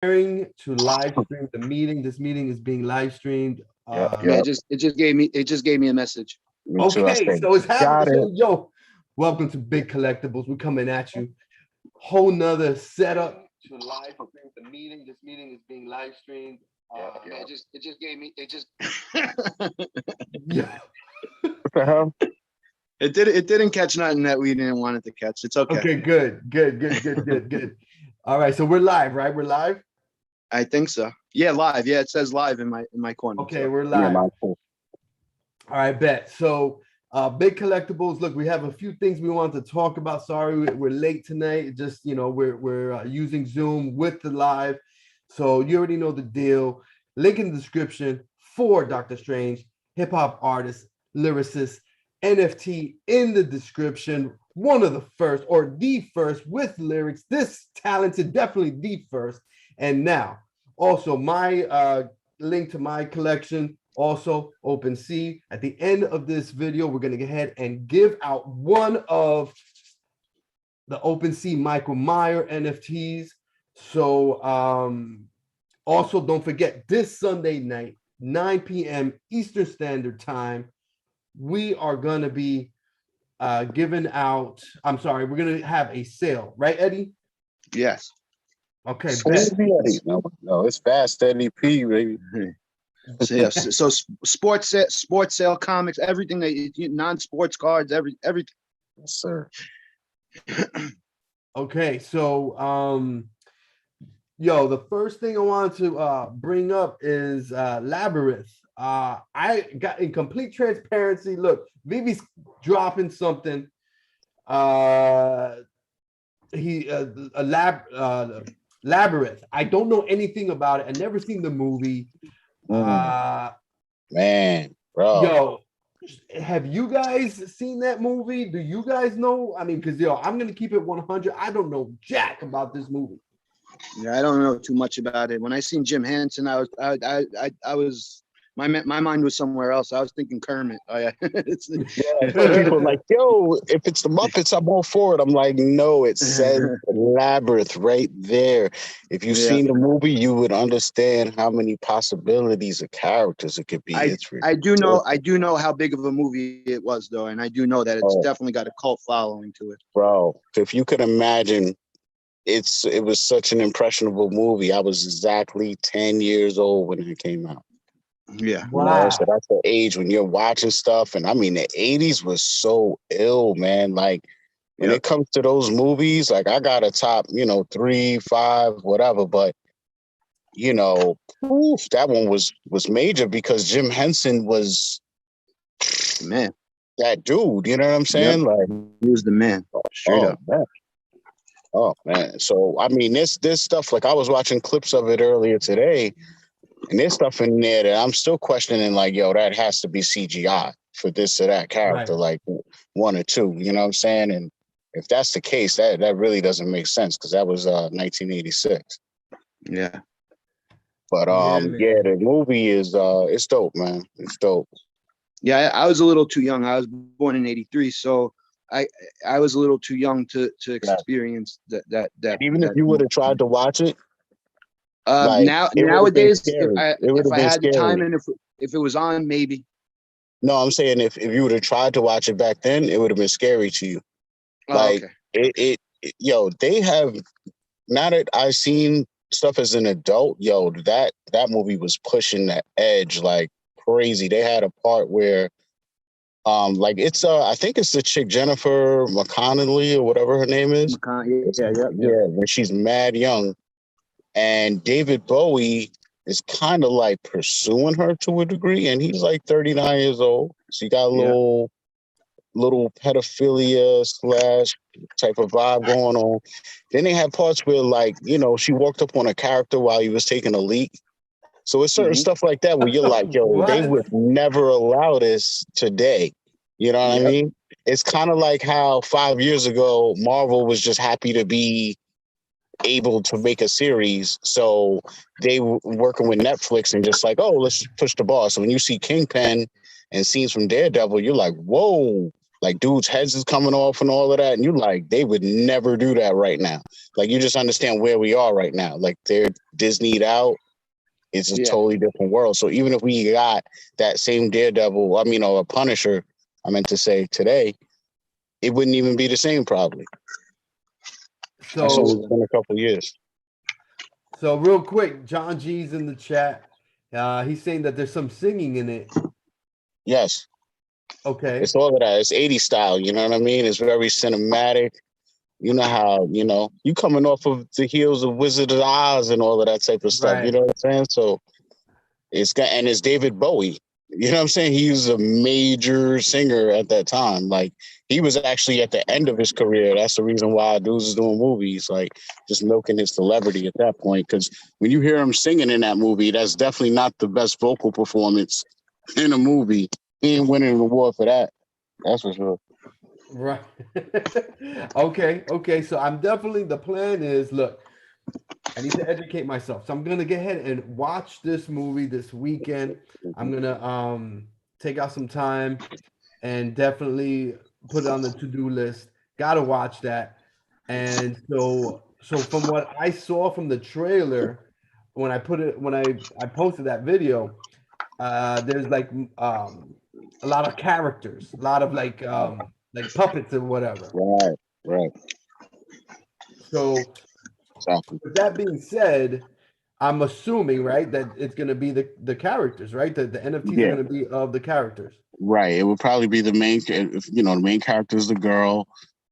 To live stream the meeting. This meeting is being live streamed. Yeah, it just gave me a message. Me too. Okay, so it's happening. So, it. yo, welcome to Big Collectibles. We're coming at you. Whole nother setup to live stream the meeting. This meeting is being live streamed. Yeah. It didn't catch nothing that we didn't want it to catch. It's okay. Okay, good. All right, so we're live, right? We're live. I think so. Yeah, live. Yeah, it says live in my corner. Okay, so we're live. All right, bet. So, Big Collectibles. Look, we have a few things we want to talk about. Sorry, we're late tonight. Just we're using Zoom with the live. So you already know the deal. Link in the description for Dokta Strange, hip hop artist, lyricist, NFT in the description. One of the first, or the first, with lyrics. This talented, definitely the first. And now, also my link to my collection, also Opensea. At the end of this video, we're going to go ahead and give out one of the Opensea Michael Meyer NFTs. So also don't forget, this Sunday night, 9 p.m. Eastern Standard Time, we are going to be giving out, we're going to have a sale, right, Eddie? Yes. Okay. No, it's Fast Eddie P, baby. So, yeah, so sports sale, comics, everything that non-sports cards, everything. Yes, sir. Okay, so the first thing I wanted to bring up is Labyrinth. I got in complete transparency. Look, Veve's dropping something. Labyrinth. I don't know anything about it. I never seen the movie. Man, bro. Yo, have you guys seen that movie? Do you guys know? I mean, because I'm gonna keep it 100. I don't know jack about this movie. Yeah, I don't know too much about it. When I seen Jim Henson, I was my mind was somewhere else. I was thinking Kermit. Oh yeah. People are like, yo, if it's the Muppets, I'm all for it. I'm like, no, it says Labyrinth right there. If you've seen the movie, you would understand how many possibilities of characters it could be. I do know how big of a movie it was, though, and I do know that it's definitely got a cult following to it. Bro, if you could imagine, it was such an impressionable movie. I was exactly 10 years old when it came out. Yeah. Wow. So that's the age when you're watching stuff. And I mean, the 80s was so ill, man. Like when it comes to those movies, like I got a top, 3, 5, whatever. But, that one was major because Jim Henson was, man, that dude. You know what I'm saying? Like he was the man. Straight up. Man. Oh, man. So, I mean, this stuff, like I was watching clips of it earlier today. And there's stuff in there that I'm still questioning, like, yo, that has to be CGI for this or that character, like one or two, you know what I'm saying? And if that's the case, that really doesn't make sense because that was 1986. Yeah. But the movie is it's dope, man. It's dope. Yeah, I was a little too young. I was born in '83, so I was a little too young to experience that. Even if you would have tried to watch it. Nowadays, if I had the time and if it was on, maybe. No, I'm saying if you would have tried to watch it back then, it would have been scary to you. They have, now that I've seen stuff as an adult, that movie was pushing the edge like crazy. They had a part where it's I think it's the chick Jennifer McConnelly or whatever her name is. Yeah. When she's mad young. And David Bowie is kind of like pursuing her to a degree, and he's like 39 years old. So you got a little pedophilia / type of vibe going on. Then they have parts where, like, she walked up on a character while he was taking a leak. So it's certain stuff like that where you're like, yo, they would never allow this today. You know what I mean? It's kind of like how 5 years ago, Marvel was just happy to be able to make a series, so they were working with Netflix and just like, oh, let's push the ball. So when you see Kingpin and scenes from Daredevil, you're like, whoa, Like dudes' heads is coming off and all of that, and you like they would never do that right now. Like you just understand where we are right now. Like they're Disneyed out. It's a Yeah. totally different world. So even if we got that same Daredevil, I mean, or a Punisher, I meant to say today, it wouldn't even be the same probably. That's So, only been a couple of years. so real quick, John G's in the chat. He's saying that there's some singing in it. Yes. Okay. It's all of that. It's 80s style, you know what I mean? It's very cinematic. You know how, you coming off of the heels of Wizard of Oz and all of that type of stuff, you Right. know what I'm saying? So it's David Bowie. You know what I'm saying? He was a major singer at that time. Like he was actually at the end of his career. That's the reason why dudes is doing movies, like just milking his celebrity at that point. Because when you hear him singing in that movie, that's definitely not the best vocal performance in a movie. He ain't winning an award for that. That's for sure. Right. Okay. So the plan is, look, I need to educate myself. So I'm gonna go ahead and watch this movie this weekend. I'm gonna take out some time and definitely put it on the to-do list. Gotta watch that. And so from what I saw from the trailer, when I posted that video, there's a lot of characters, a lot of like puppets or whatever. Right. So Exactly. with that being said, I'm assuming, right, that it's gonna be the characters, right? The NFTs are Yeah. gonna be of the characters. Right. It would probably be the main, the main character is the girl.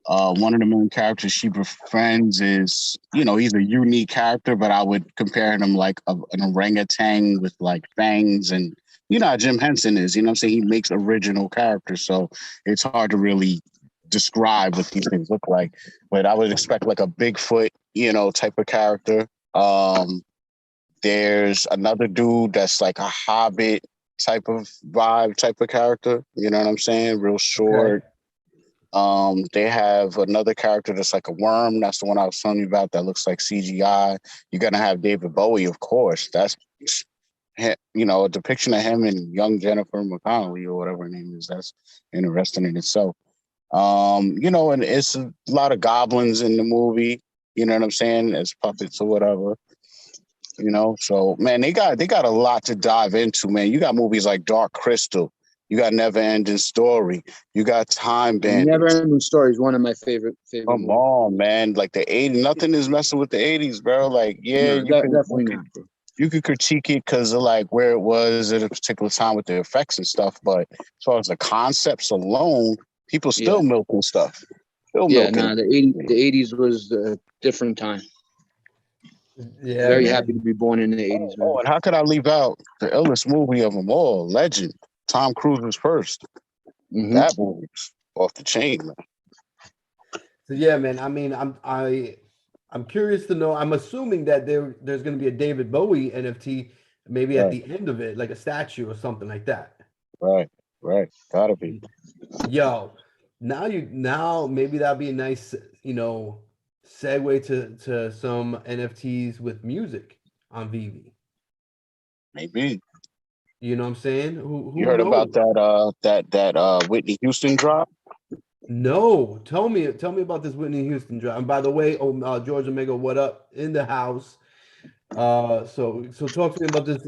One of the main characters she befriends is, he's a unique character, but I would compare him like an orangutan with like fangs, and you know how Jim Henson is. You know what I'm saying? He makes original characters, so it's hard to really describe what these things look like. But I would expect like a Bigfoot, type of character. There's another dude that's like a Hobbit type of vibe, type of character. You know what I'm saying? Real short. Okay. They have another character that's like a worm. That's the one I was telling you about that looks like CGI. You're gonna have David Bowie, of course. That's a depiction of him and young Jennifer McConnelly or whatever her name is. That's interesting in itself. And it's a lot of goblins in the movie. You know what I'm saying? As puppets or whatever. So man, they got a lot to dive into, man. You got movies like Dark Crystal, you got Never Ending Story, you got Time Never Bandits. Ending Story is one of my favorite Come movies. on, man. Like the 80s, nothing is messing with the 80s, bro. Like, yeah, No, definitely not. you could critique it because of like where it was at a particular time with the effects and stuff, but as far as the concepts alone, people still milking stuff. Still milking. The 80s was a different time. Yeah, Very man. happy to be born in the 80s, man. Oh, and how could I leave out the illest movie of them all? Legend. Tom Cruise was first. Mhm. That movie's off the chain, man. So yeah, man. I mean, I'm curious to know. I'm assuming that there's going to be a David Bowie NFT, maybe at Right. the end of it, like a statue or something like that. Right. Gotta be. Yo, now maybe that'd be a nice, segue to some NFTs with music on Veve. Maybe. You know what I'm saying? Who You heard knows? about that Whitney Houston drop? No, tell me about this Whitney Houston drop. And by the way, George Omega, what up in the house? So talk to me about this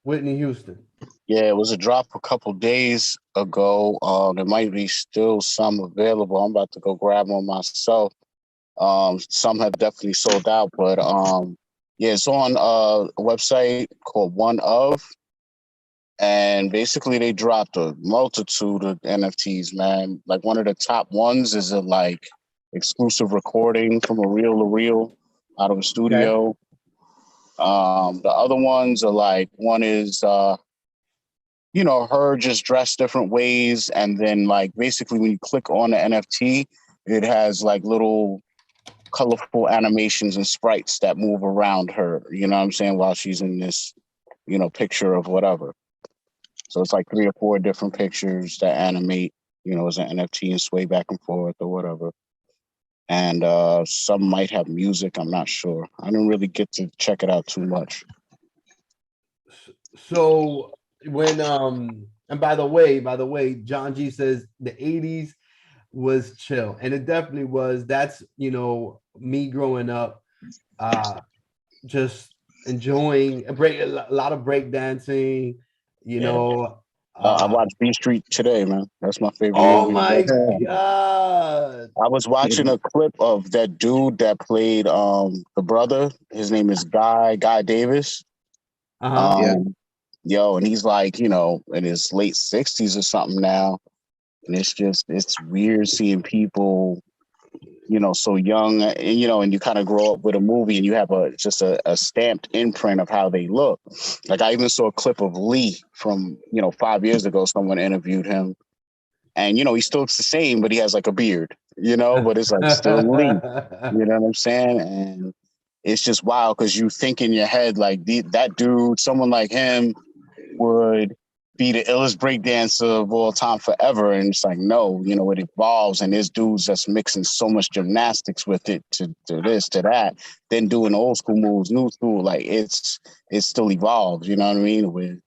Whitney Houston. Yeah, it was a drop a couple days ago. There might be still some available. I'm about to go grab one myself. Some have definitely sold out, but yeah, it's on a website called One Of, and basically they dropped a multitude of NFTs, man. Like one of the top ones is a like exclusive recording from a reel to reel out of a studio. The other ones are like one is her just dressed different ways, and then like basically when you click on the NFT, it has like little colorful animations and sprites that move around her, you know what I'm saying, while she's in this, picture of whatever. So it's like 3 or 4 different pictures that animate, as an NFT and sway back and forth or whatever. And some might have music, I'm not sure. I didn't really get to check it out too much. So when and by the way, John G says the 80s was chill, and it definitely was. That's me growing up, just enjoying a lot of break dancing, you Yeah, man. know. I Uh, watched B Street today, man. That's my favorite oh movie. my God. I was watching a clip of that dude that played the brother. His name is Guy Davis. Uh-huh. Yeah. Um, yo, and he's like, in his late 60s or something now. And it's weird seeing people, so young, and you kind of grow up with a movie and you have a stamped imprint of how they look. Like I even saw a clip of Lee from, 5 years ago. Someone interviewed him and, he still looks the same, but he has like a beard, but it's like still Lee. You know what I'm saying? And it's just wild because you think in your head, like that dude, someone like him would be the illest breakdancer of all time forever. And it's like, no, it evolves. And there's dudes that's mixing so much gymnastics with it to this, to that, then doing old school moves, new school. Like it still evolves, you know what I mean? Where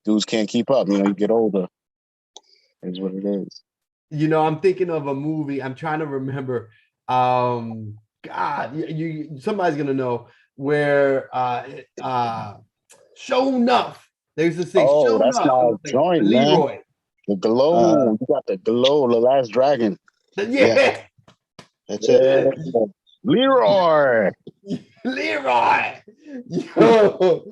dudes can't keep up, you get older. Is what it is. I'm thinking of a movie. I'm trying to remember. God, somebody's gonna know where show enough. There's this thing, Oh, show that's enough. It my was like joint, man. Leroy. The glow. You got the glow, the last dragon. Yeah. Yeah. That's it. Yeah. Leroy. Leroy. Yo,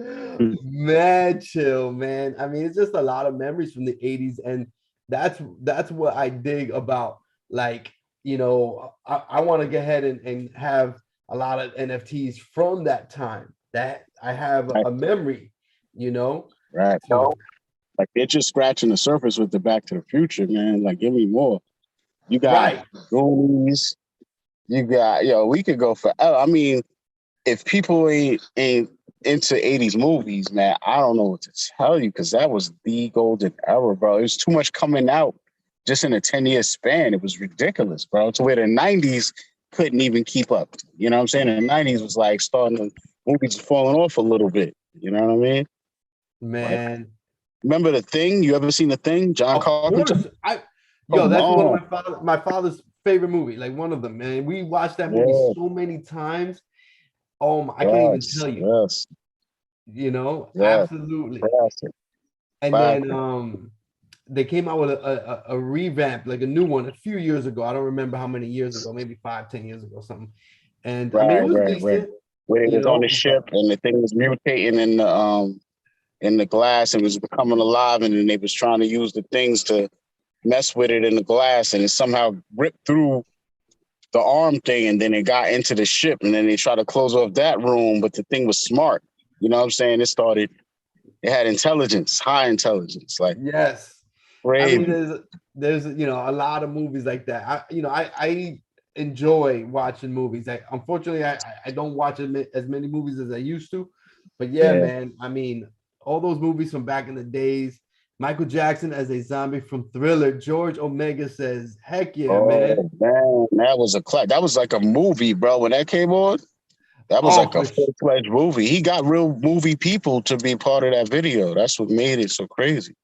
mad chill, man. I mean, it's just a lot of memories from the 80s, and that's what I dig about. Like, I want to go ahead and have a lot of NFTs from that time that I have Right. a memory, Right. to. Like they're just scratching the surface with the Back to the Future, man. Like, give me more. You got Right. Goonies. You got, we could go forever. I mean, if people ain't into 80s movies, man, I don't know what to tell you because that was the golden era, bro. It was too much coming out just in a 10-year span. It was ridiculous, bro. To where the 90s couldn't even keep up. You know what I'm saying? The 90s was like starting the movies falling off a little bit. You know what I mean? Like, Man. remember The Thing? You ever seen The Thing? John Of Carpenter? course. Come That's one on. of my father's favorite movie, like one of them, man. We watched that movie Yeah. so many times. Oh my, I can't even Yes. tell you, Yes. Yes. absolutely. Classic. And then Classic. they came out with a revamp, like a new one a few years ago. I don't remember how many years ago, maybe 5, 10 years ago, something. And I mean, it Right. was Right. Right. decent, Where it was on the but ship and the thing was mutating in the glass and was becoming alive, and then they was trying to use the things to mess with it in the glass, and it somehow ripped through the arm thing, and then it got into the ship, and then they tried to close off that room, but the thing was smart. You know what I'm saying? It had intelligence, high intelligence, like yes. I mean, crazy. there's a lot of movies like that. I enjoy watching movies. Unfortunately, I don't watch as many movies as I used to. But yeah, Yeah. man. I mean, all those movies from back in the days. Michael Jackson as a zombie from Thriller. George Omega says, "Heck yeah, man!" Oh man, that was like a movie, bro. When that came on, that was Oh, like a full-fledged movie. He got real movie people to be part of that video. That's what made it so crazy.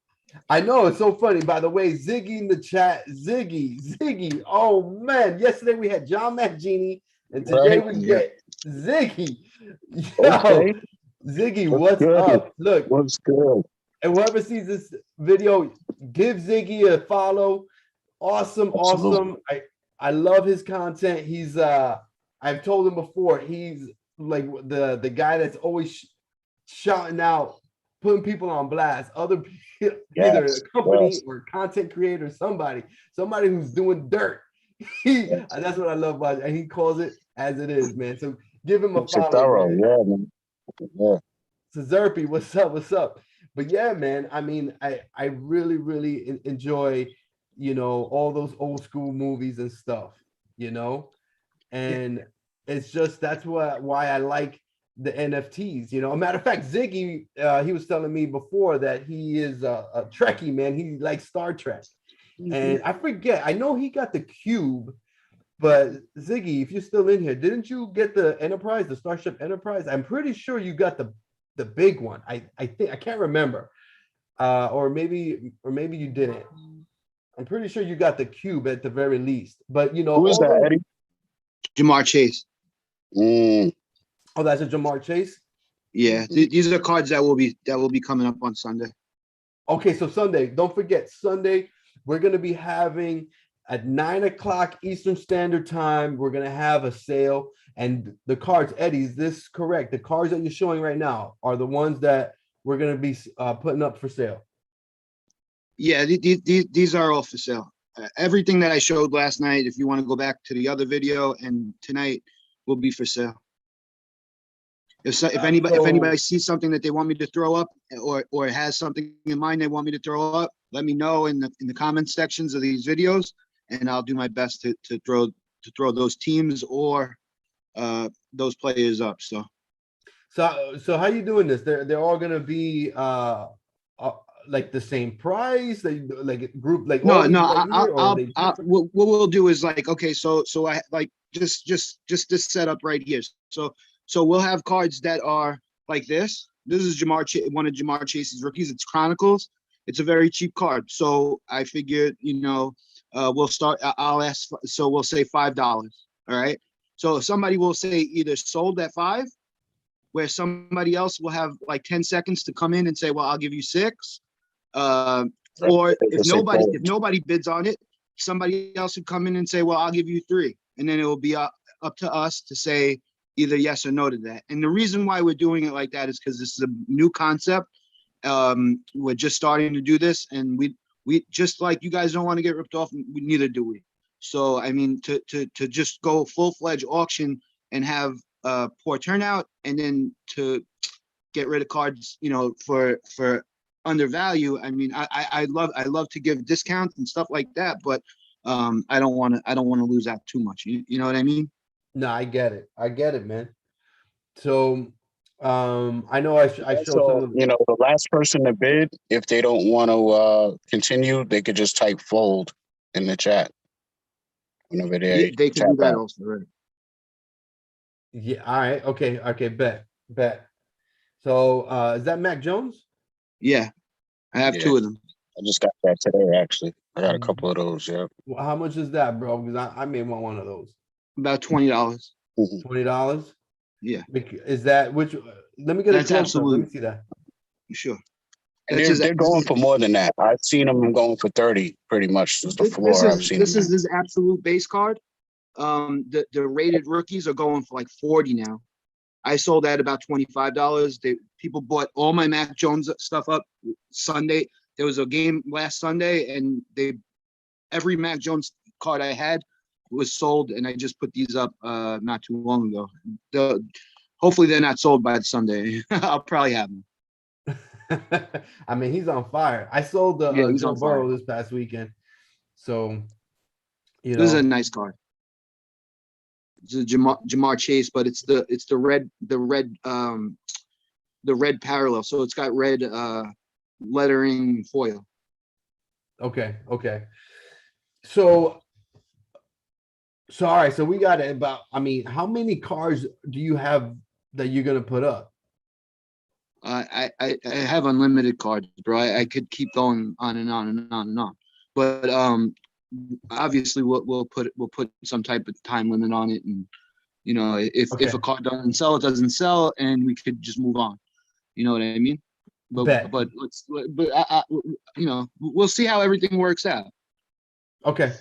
I know it's so funny. By the way, Ziggy in the chat, Ziggy. Oh man, yesterday we had John Mangini, and today Right? we Yeah. get Ziggy. Yo, Okay. Ziggy, What's what's good? up? Look, What's good? and whoever sees this video, give Ziggy a follow. Awesome, Absolutely. awesome. I love his content. He's I've told him before, he's like the guy that's always shouting out, putting people on blast. Other people, either a Yes. company Yes. or content creator, somebody who's doing dirt. Yes. That's what I love about it. And he calls it as it is, man. So give him a Keeps it follow, thorough. man. Yeah, man. Yeah. Zerpy, what's up? What's up? But yeah, man. I mean, I really, really enjoy, all those old school movies and stuff, Yeah. and it's just why I like the NFTs. A matter of fact, Ziggy, he was telling me before that he is a Trekkie, man. He likes Star Trek, Mhm. and I forget. I know he got the cube, but Ziggy, if you're still in here, didn't you get the Enterprise, the Starship Enterprise? I'm pretty sure you got the big one. I think I can't remember, or maybe you didn't. I'm pretty sure you got the cube at the very least. But you know, Who is all that, those, Eddie? Jamar Chase. Mm, oh, that's a Jamar Chase. Yeah, these are cards that will be coming up on Sunday. Okay, so Sunday, don't forget Sunday, we're gonna be having at 9 o'clock Eastern Standard Time. We're gonna have a sale, and the cards, Eddie, is this correct? The cards that you're showing right now are the ones that we're gonna be putting up for sale. Yeah, these are all for sale. Everything that I showed last night, if you want to go back to the other video, and tonight will be for sale. If anybody sees something that they want me to throw up, or has something in mind they want me to throw up, let me know in the comment sections of these videos, and I'll do my best to throw those teams or those players up. So how you doing this? They're all gonna be like the same price, like group, like all no, these right here, or they what we'll do is like, okay, so I like just this setup right here. So we'll have cards that are like this. This is one of Jamar Chase's rookies. It's Chronicles. It's a very cheap card. So I figured, we'll start. I'll ask. So we'll say $5. All right. So somebody will say either sold at 5, where somebody else will have like 10 seconds to come in and say, well, I'll give you 6. Or if nobody bids on it, somebody else would come in and say, well, I'll give you 3. And then it will be up to us to say either yes or no to that. And the reason why we're doing it like that is because this is a new concept. We're just starting to do this, and we just like you guys don't want to get ripped off, neither do we. So I mean, to just go full-fledged auction and have poor turnout, and then to get rid of cards, for undervalue. I mean, I love to give discounts and stuff like that, but I don't want to lose out too much. You know what I mean? No, I get it, man. So I know I showed some so, of the last person to bid, if they don't want to continue, they could just type fold in the chat. Whenever Yeah, they can do that out. also, right? Yeah, all right, okay, bet. So is that Mac Jones? Yeah, I have 2 of them. I just got that today, actually. I got a couple of those, yeah. Well, how much is that, bro? Because I may want one of those. About $20. $20? Yeah. Is that which? Let me get That's a close absolute. Let me see that. Sure. And they're going for more than that. I've seen them going for 30, pretty much. Is the floor I've seen. This is absolute base card. The rated rookies are going for like 40 now. I sold at about $25. People bought all my Mac Jones stuff up Sunday. There was a game last Sunday, and every Mac Jones card I had was sold, and I just put these up not too long ago. Hopefully they're not sold by Sunday. I'll probably have them. I mean, he's on fire. I sold the Joe Burrow this past weekend, so this is a nice card. It's a Jamar Chase, but it's the red parallel, so it's got red lettering foil. Okay. So all right, so we got it about. I mean, how many cards do you have that you're gonna put up? I have unlimited cards, bro. I could keep going on and on and on and on, but obviously we'll put some type of time limit on it, and if a card doesn't sell, it doesn't sell, and we could just move on. You know what I mean? But we'll see how everything works out. Okay.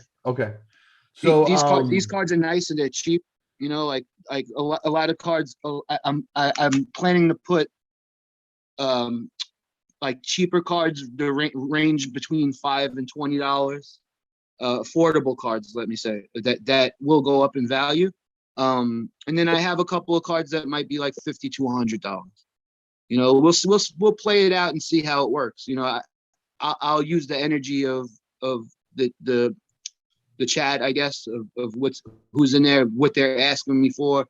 So these cards are nice and they're cheap. Like a lot of cards. I'm planning to put like cheaper cards, the range between $5 and $20. Affordable cards, let me say, that will go up in value. And then I have a couple of cards that might be like $50 to $100. We'll play it out and see how it works. I'll use the energy of the chat, I guess, of who's in there, what they're asking me for,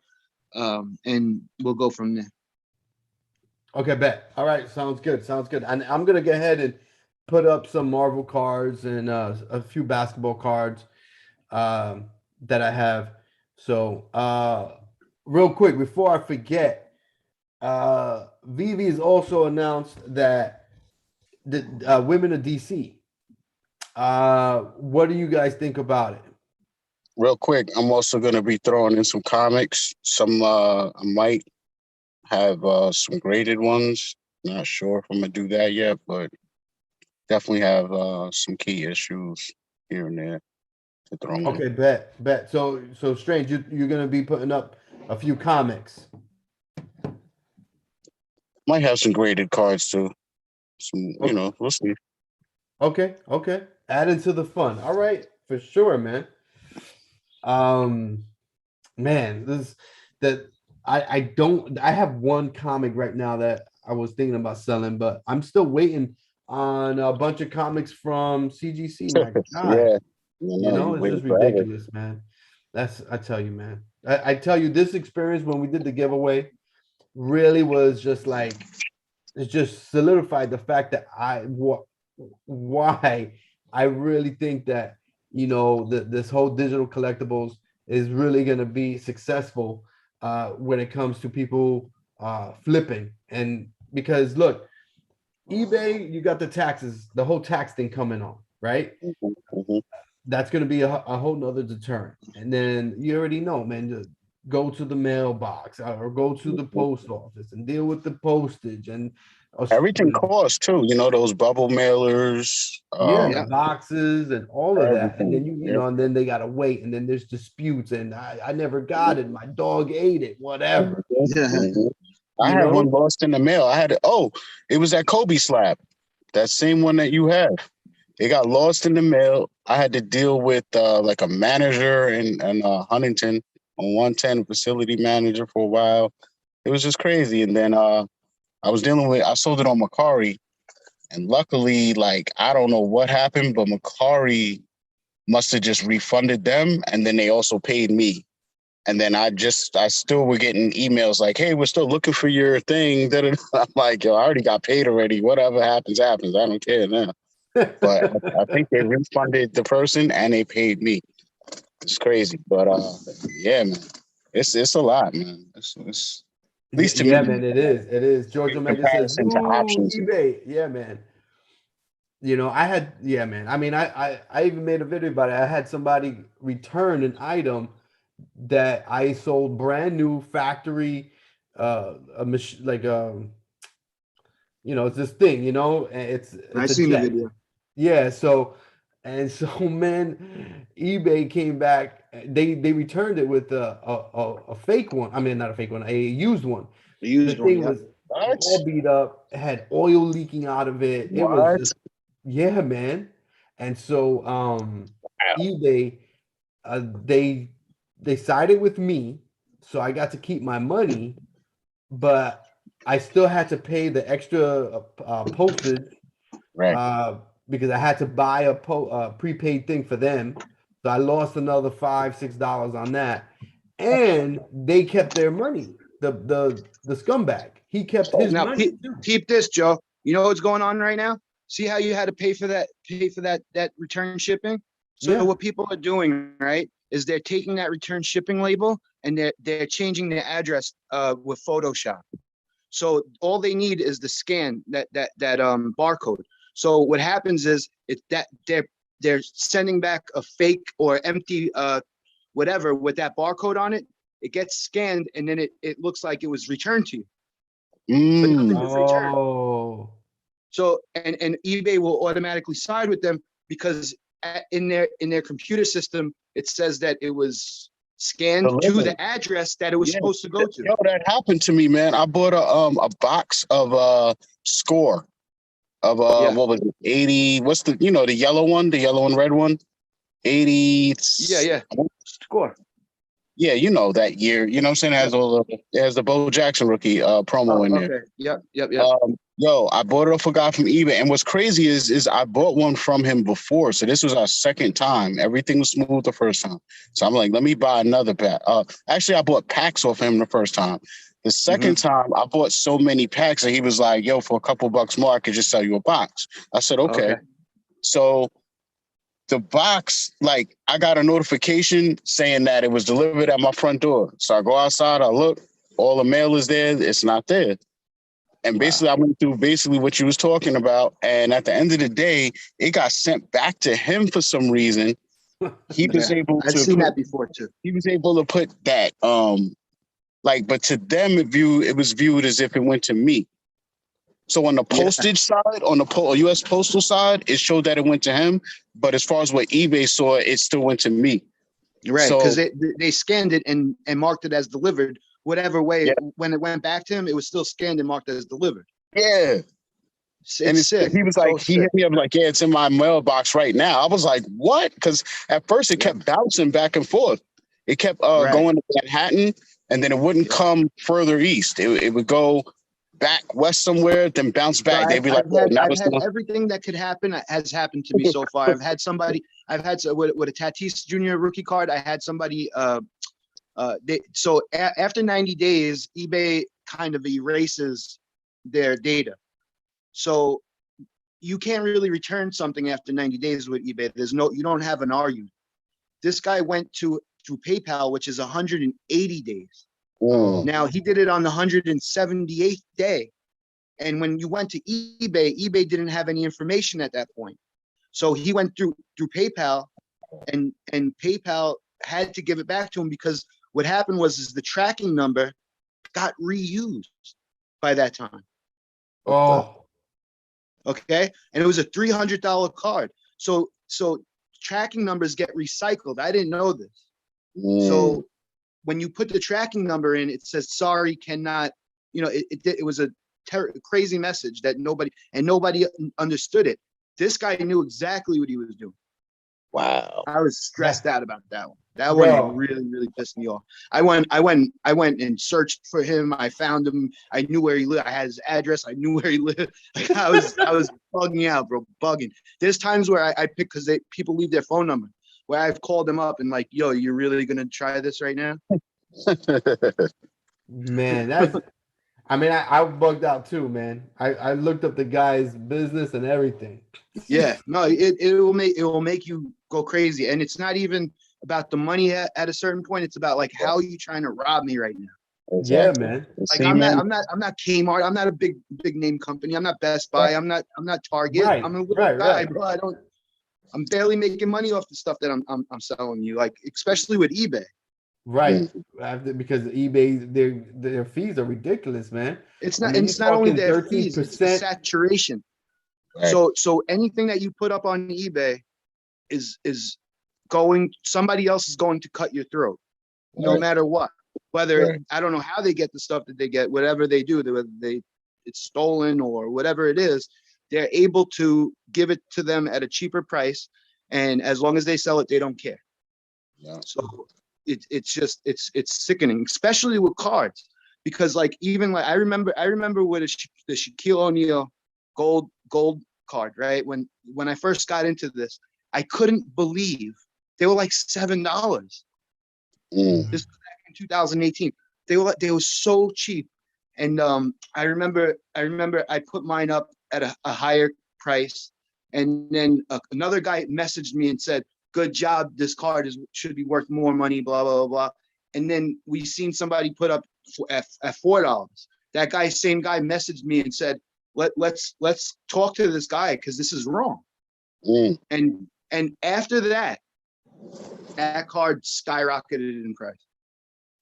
and we'll go from there. Okay, bet. All right, sounds good. And I'm gonna go ahead and put up some Marvel cards and a few basketball cards that I have. So real quick before I forget, Veve has also announced that the women of DC. What do you guys think about it? Real quick, I'm also gonna be throwing in some comics. Some I might have some graded ones. Not sure if I'm gonna do that yet, but definitely have some key issues here and there to throw in. Okay, bet. So Strange, you're gonna be putting up a few comics. Might have some graded cards too. Some, we'll see. Okay. Adding to the fun. All right, for sure, man. Man, I have one comic right now that I was thinking about selling, but I'm still waiting on a bunch of comics from CGC. My God, Yeah. it's waiting just forever. ridiculous, man. I tell you, man. I tell you, this experience when we did the giveaway really was just like, it just solidified the fact that why I really think that this whole digital collectibles is really going to be successful when it comes to people flipping. And because look, eBay, you got the taxes, the whole tax thing coming on, right? Mhm. That's going to be a whole nother deterrent. And then you already know, man, just go to the mailbox or go to the post office and deal with the postage and Everything costs too. Those bubble mailers. the boxes and all of that. And then Everything. and then they gotta wait, and then there's disputes, and I never got it. My dog ate it, whatever. Mhm. I You had know? one lost in the mail. It was that Kobe slab, that same one that you have. It got lost in the mail. I had to deal with like a manager in Huntington on 110, facility manager for a while. It was just crazy. And then I sold it on Macari. And luckily, like, I don't know what happened, but Macari must have just refunded them. And then they also paid me. And then I still were getting emails like, hey, we're still looking for your thing. I'm like, yo, I already got paid already. Whatever happens, happens. I don't care now. But I think they refunded the person and they paid me. It's crazy. But yeah, man, it's a lot, man. It's at least to me, man, it is. It is. George in Omega says, comparison to options. eBay. Yeah, man. Man. I mean, I even made a video about it. I had somebody return an item that I sold brand new factory, a machine like it's this thing, and it's I a seen the jet. video. Yeah, so man, eBay came back. They returned it with a fake one. I mean, not a fake one, a used one. The The used one, thing yeah. was What? all beat up, it had oil leaking out of it. It was What? just, yeah, man. And so eBay, they sided with me, so I got to keep my money, but I still had to pay the extra postage Right. because I had to buy a prepaid thing for them. So I lost another $5-6 on that, and they kept their money. The scumbag, he kept his Now, money too. keep this, Joe. You know what's going on right now? See how you had to pay for that return shipping? So Yeah. what people are doing, right, is they're taking that return shipping label and they're changing the address with Photoshop. So all they need is the scan, that barcode. So what happens is that they're sending back a fake or empty whatever with that barcode on it. It gets scanned and then it looks like it was returned to you. But nothing was returned. Oh, So and eBay will automatically side with them because in their computer system it says that it was scanned to the address that it was supposed to go to. Yo, that happened to me, man. I bought a box of score of what was it, 80? What's the the yellow and red one? 80. Yeah. Score. Yeah, that year. You know what I'm saying? It has the Bo Jackson rookie promo in there. Okay. Yep. Yo, I bought it off a guy from eBay, and what's crazy is I bought one from him before, so this was our second time. Everything was smooth the first time, so I'm like, let me buy another pack. Actually, I bought packs off him the first time. The second time, I bought so many packs, and he was like, "Yo, for a couple bucks more, I could just sell you a box." I said, "Okay." So the box, like, I got a notification saying that it was delivered at my front door. So I go outside, I look, all the mail is there, it's not there. And basically, I went through basically what you was talking about. And at the end of the day, it got sent back to him for some reason. He was able I've to seen put, that before too. he was able to put that like, but to them it was viewed as if it went to me. So on the postage side, on the US postal side, it showed that it went to him. But as far as what eBay saw, it still went to me. Right, So, because they scanned it and marked it as delivered. Whatever way, Yeah. when it went back to him, it was still scanned and marked as delivered. yeah. It's sick. He was like, he hit me up like, yeah, it's in my mailbox right now. I was like, what? Because at first it kept bouncing back and forth. It kept going to Manhattan, and then it wouldn't come further east. It would go back west somewhere, then bounce back. So They'd be like, I've had everything that could happen has happened to me so far. I've had with a Tatis Junior rookie card. I had somebody. After 90 days, eBay kind of erases their data. So you can't really return something after 90 days with eBay. You don't have an RU. This guy went through PayPal, which is 180 days. Now he did it on the 178th day. And when you went to eBay didn't have any information at that point. So he went through PayPal and PayPal had to give it back to him because what happened was the tracking number got reused by that time. Oh, okay. And it was a $300 card. So tracking numbers get recycled. I didn't know this. So when you put the tracking number in, it says, sorry, cannot, it was a crazy message that nobody understood it. This guy knew exactly what he was doing. Wow. I was stressed out about that one. That one really, really pissed me off. I went and searched for him. I found him. I knew where he lived. I had his address. I knew where he lived. Like I was bugging out, bro, bugging. There's times where I pick because people leave their phone number. Where I've called them up and like, yo, you're really gonna try this right now? man, I bugged out too, man. I looked up the guy's business and everything. Yeah, no, it will make you go crazy. And it's not even about the money at a certain point. It's about like, how are you trying to rob me right now? Exactly. Yeah, man. Like I'm not Kmart. I'm not a big name company. I'm not Best Buy. I'm not Target. Right, I'm a little right, guy, right. bro. I'm barely making money off the stuff that I'm selling you, like especially with eBay. Right, because eBay, their fees are ridiculous, man. It's not only their fees, it's the saturation. Right. So anything that you put up on eBay is going, somebody else is going to cut your throat, no matter what. Whether I don't know how they get the stuff that they get, whatever they do, whether it's stolen or whatever it is, they're able to give it to them at a cheaper price, and as long as they sell it, they don't care. Yeah. So it's sickening, especially with cards, because like even like I remember with the Shaquille O'Neal gold card, right? When I first got into this, I couldn't believe they were like $7. This was back in 2018. They were so cheap, and I remember I put mine up at a higher price, and then another guy messaged me and said, good job, this card should be worth more money, blah blah blah. And then we seen somebody put up at $4. That same guy messaged me and said, let's talk to this guy because this is wrong. And after that card skyrocketed in price.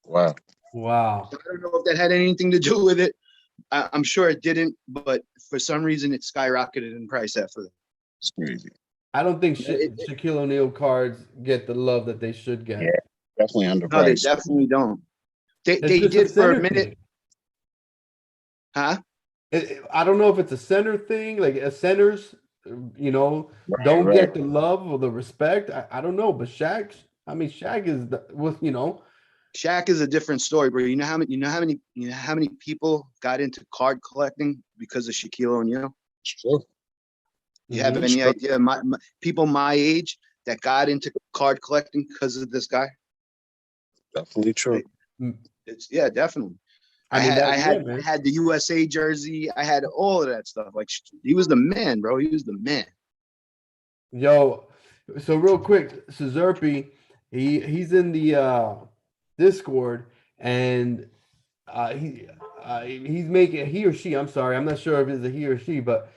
Wow. I don't know if that had anything to do with it. I'm sure it didn't, but for some reason it skyrocketed in price after that. It's crazy. I don't think Shaquille O'Neal cards get the love that they should get. Yeah, definitely underpriced. No, they definitely don't. They did for a minute. Thing. Huh? I don't know if it's a center thing, like a centers, don't get the love or the respect. I don't know, but Shaq is Shaq is a different story, bro. You know how many people got into card collecting because of Shaquille O'Neal? Sure. You have any idea? My people my age that got into card collecting because of this guy? Definitely true. Definitely. I had the USA jersey. I had all of that stuff. Like he was the man, bro. He was the man. Yo, so real quick, Suzerpi, he's in the Discord, and he's making, he or she, I'm sorry, I'm not sure if it's a he or she, but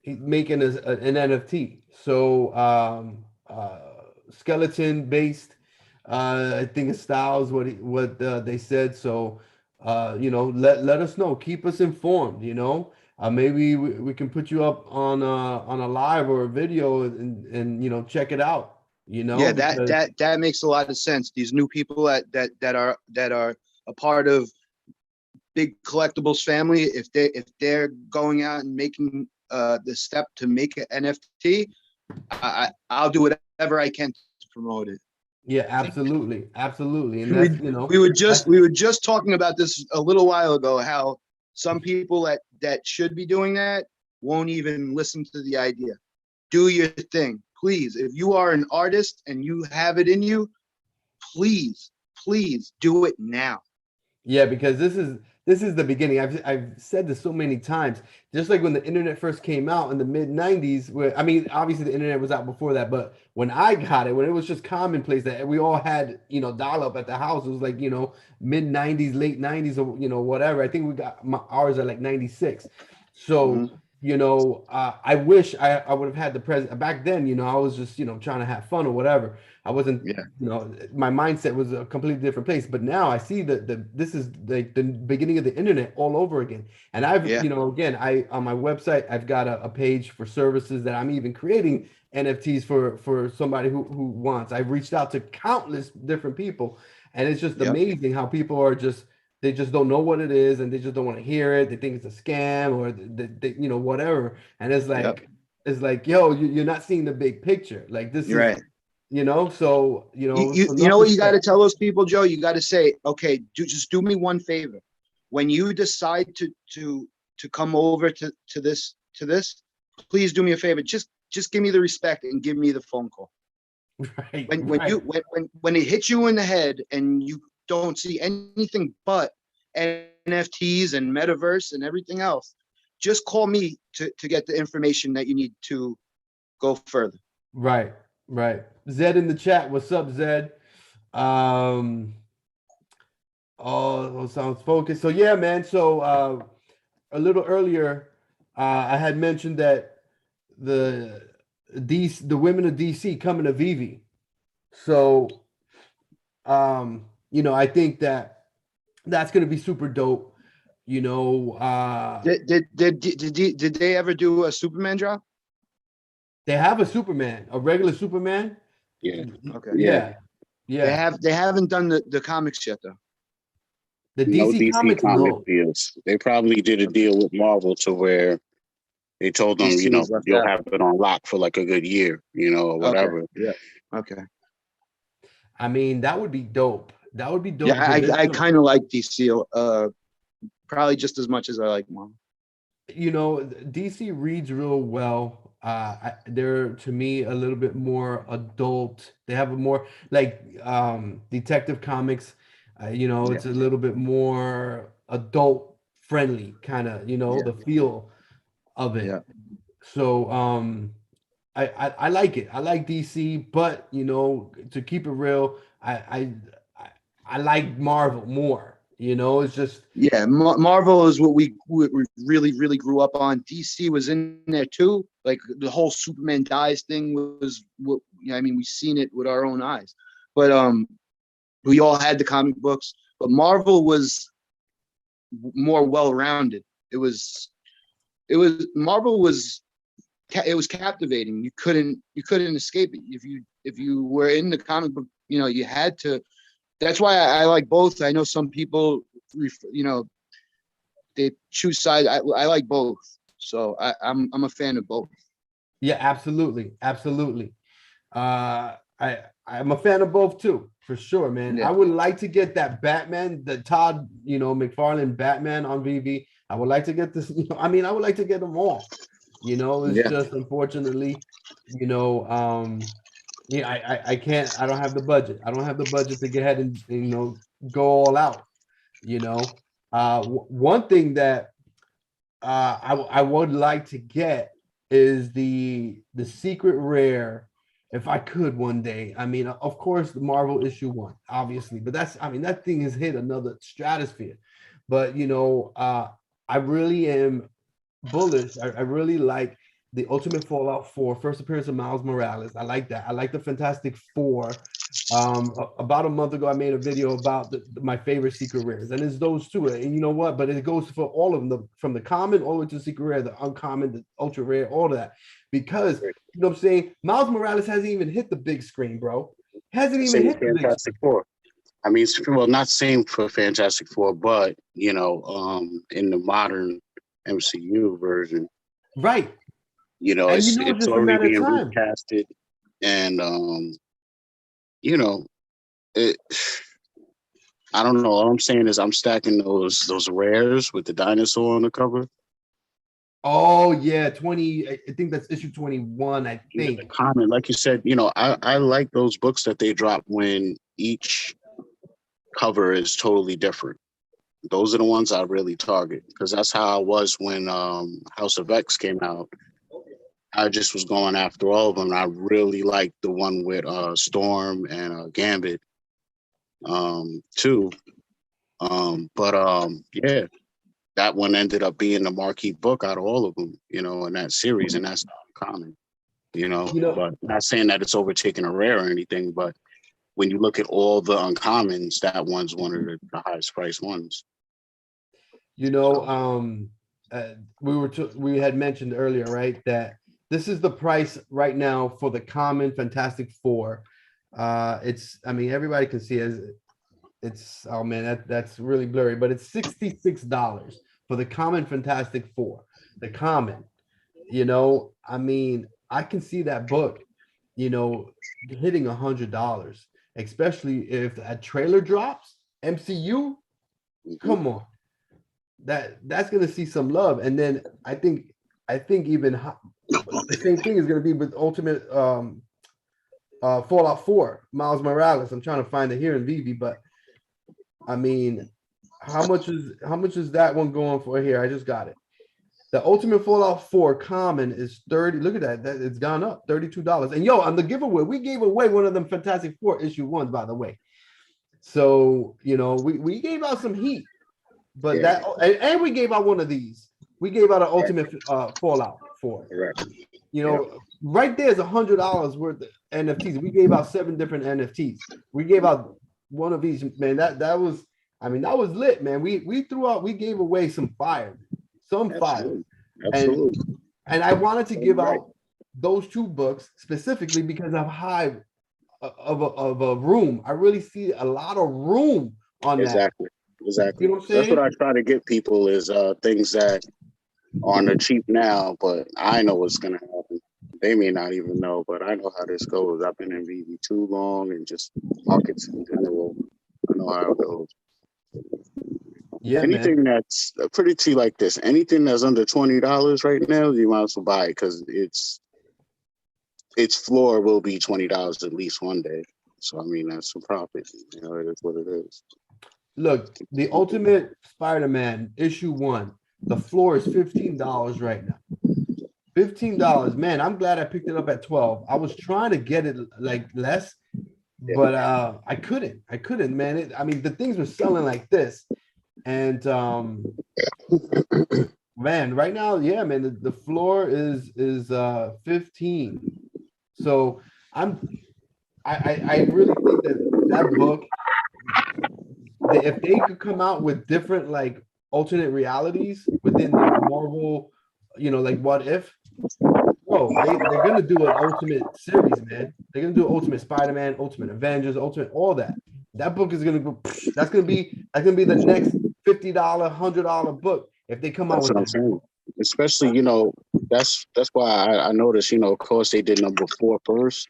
he's making an NFT. So skeleton based, I think it's styles what they said. So you know, let us know, keep us informed, you know. Maybe we can put you up on a live or a video and you know, check it out, you know, Yeah, because that makes a lot of sense. These new people that are a part of big collectibles family, if they're going out and making the step to make an NFT, I'll do whatever I can to promote it. yeah, absolutely, absolutely. And We that's, you know, we were that's just we were just talking about this a little while ago, how some people that should be doing that won't even listen to the idea. Do your thing, please. If you are an artist and you have it in you, please, please do it now. yeah, because this is the beginning. I've said this so many times. Just like when the internet first came out in the mid 90s, where I mean, obviously the internet was out before that, but when I got it, when it was just commonplace that we all had, you know, dial up at the house, it was like, you know, mid 90s, late 90s, or you know, whatever. I think we got ours at like 96. So, Mhm. you know, I wish I would have had the present back then, you know, I was just, you know, trying to have fun or whatever. I wasn't, Yeah, you know, my mindset was a completely different place. But now I see that this is like the beginning of the internet all over again. And I've, yeah, you know, again, I on my website, I've got a page for services that I'm even creating NFTs for somebody who wants. I've reached out to countless different people, and it's just yep, amazing how people are just they just don't know what it is and they just don't want to hear it. They think it's a scam or you know, whatever. And yep. it's like, yo, you're not seeing the big picture. Like this You're is, right. you know, so you You, know, you, from you that know what you got to perspective, tell those people, Joe? You got to say, okay, just do me one favor. When you decide to come over to this, please do me a favor. Just give me the respect and give me the phone call. right, When it hits you in the head and you don't see anything but NFTs and metaverse and everything else, just call me to get the information that you need to go further. right, right. Zed in the chat, what's up, Zed? Um, oh, sounds focused. So yeah, man. So a little earlier, I had mentioned that the the women of DC coming to Vivi. So you know, I think that that's gonna be super dope. You know, Did they ever do a Superman drop? they have a Superman, a regular Superman. Yeah, Okay. yeah. Yeah, yeah. They haven't done the comics yet though. The No DC DC Comics, comic no. deals. They probably did a deal with Marvel to where they told them, you DC know, is left you'll out. have it on lock for like a good year, you know, or Okay. whatever. Yeah. Okay. I mean, that would be dope. That would be Yeah, dope because there's I some, kind of like DC probably just as much as I like Marvel. you know, DC reads real well. They're to me a little bit more adult. They have a more like Detective Comics. You know, Yeah. it's a little bit more adult friendly, kind of. You know, Yeah. the feel of it. Yeah. So I like it. I like DC, but you know, to keep it real, I I like Marvel more. You know, it's just Yeah, Marvel is what we really grew up on. DC was in there too. Like the whole Superman dies thing was what, I mean, we've seen it with our own eyes. But we all had the comic books, but Marvel was more well-rounded. It was Marvel was it was captivating. You couldn't escape it. If you were in the comic book, you know, you had to. That's why I like both. I know some people, you know, they choose sides. I like both, so I'm a fan of both. yeah, absolutely, absolutely. I'm a fan of both too, for sure, man. I Yeah, would like to get that Batman, the Todd, you know, McFarlane Batman on VV. I would like to get this, you know, I mean, I would like to get them all. You know, it's yeah, just unfortunately, you know, yeah, I can't, I don't have the budget. I don't have the budget to get ahead and you know, go all out, you know. One thing that I would like to get is the secret rare, if I could one day. I mean, of course, the Marvel issue one, obviously, but that's I mean that thing has hit another stratosphere. but I really am bullish. I really like the Ultimate Fallout 4 first appearance of Miles Morales. I like that. I like the Fantastic Four. About a month ago, I made a video about my favorite secret rares, and it's those two. And you know what? But it goes for all of them, from the common all the way to the secret rare, the uncommon, the ultra rare, all of that. Because you know what I'm saying, Miles Morales hasn't even hit the big screen, bro. Hasn't even Same hit the big Fantastic screen. Four. I mean, well, not same for Fantastic Four, but in the modern MCU version, Right. And it's it's it's just a already matter of being time. recasted, and you know, it. I don't know. All I'm saying is I'm stacking those rares with the dinosaur on the cover. Oh yeah, 20. I think that's issue 21. I Even the think. comment, like you said, I like those books that they drop when each cover is totally different. Those are the ones I really target, because that's how I was when House of X came out. I just was going after all of them. I really liked the one with Storm and Gambit too. But yeah, that one ended up being the marquee book out of all of them, in that series, and that's not common, But not saying that it's overtaking a rare or anything, but when you look at all the uncommons, that one's one of the highest priced ones. You know, we had mentioned earlier, right, that this is the price right now for the common Fantastic Four. I mean, everybody can see it. It's oh man, that's really blurry, but it's $66 for the common Fantastic Four. The common, I mean, I can see that book, hitting $100, especially if a trailer drops. MCU, come on, that's gonna see some love. And then I think even the same thing is gonna be with Ultimate Fallout 4, Miles Morales. I'm trying to find it here in Veve, but I mean, how much is that one going for here? I just got it. The Ultimate Fallout 4 common is 30. Look at that. It's gone up $32. And yo, on the giveaway, we gave away one of them Fantastic Four issue ones, by the way. So we gave out some heat. But Yeah. and we gave out one of these. We gave out an Ultimate Fallout 4. Right. Right there's $100 worth of NFTs. We gave out 7 different NFTs. We gave out one of these, man. That was, I mean, that was lit, man. We gave away some fire, fire. Absolutely. And I wanted to give out those 2 books specifically because of high of a room. I really see a lot of room on that. Exactly. You know what I'm saying? That's what I try to get people is things that are on the cheap now, but I know what's gonna happen. They may not even know, but I know how this goes. I've been in VV too long, and just markets in general. I know how it goes. Yeah, anything man. that's pretty like this, anything that's under $20 right now, you might as well buy it, because its floor will be $20 at least one day. So I mean, that's a profit. It is what it is. Look, the Ultimate Spider-Man issue 1, the floor is $15 right now. $15, man. I'm glad I picked it up at 12. I was trying to get it like less, but I couldn't, man. I mean, the things were selling like this, and man, right now, yeah, man, the floor is 15. So I really think that book, if they could come out with different like alternate realities within the Marvel, like What If, bro, they're gonna do an Ultimate series, man. They're gonna do Ultimate Spider-Man, Ultimate Avengers, Ultimate all that. That book is gonna go. That's gonna be the next $50, $100 book if they come out That's with what I'm that. saying. Especially, that's why I noticed, of course they did number 4 first,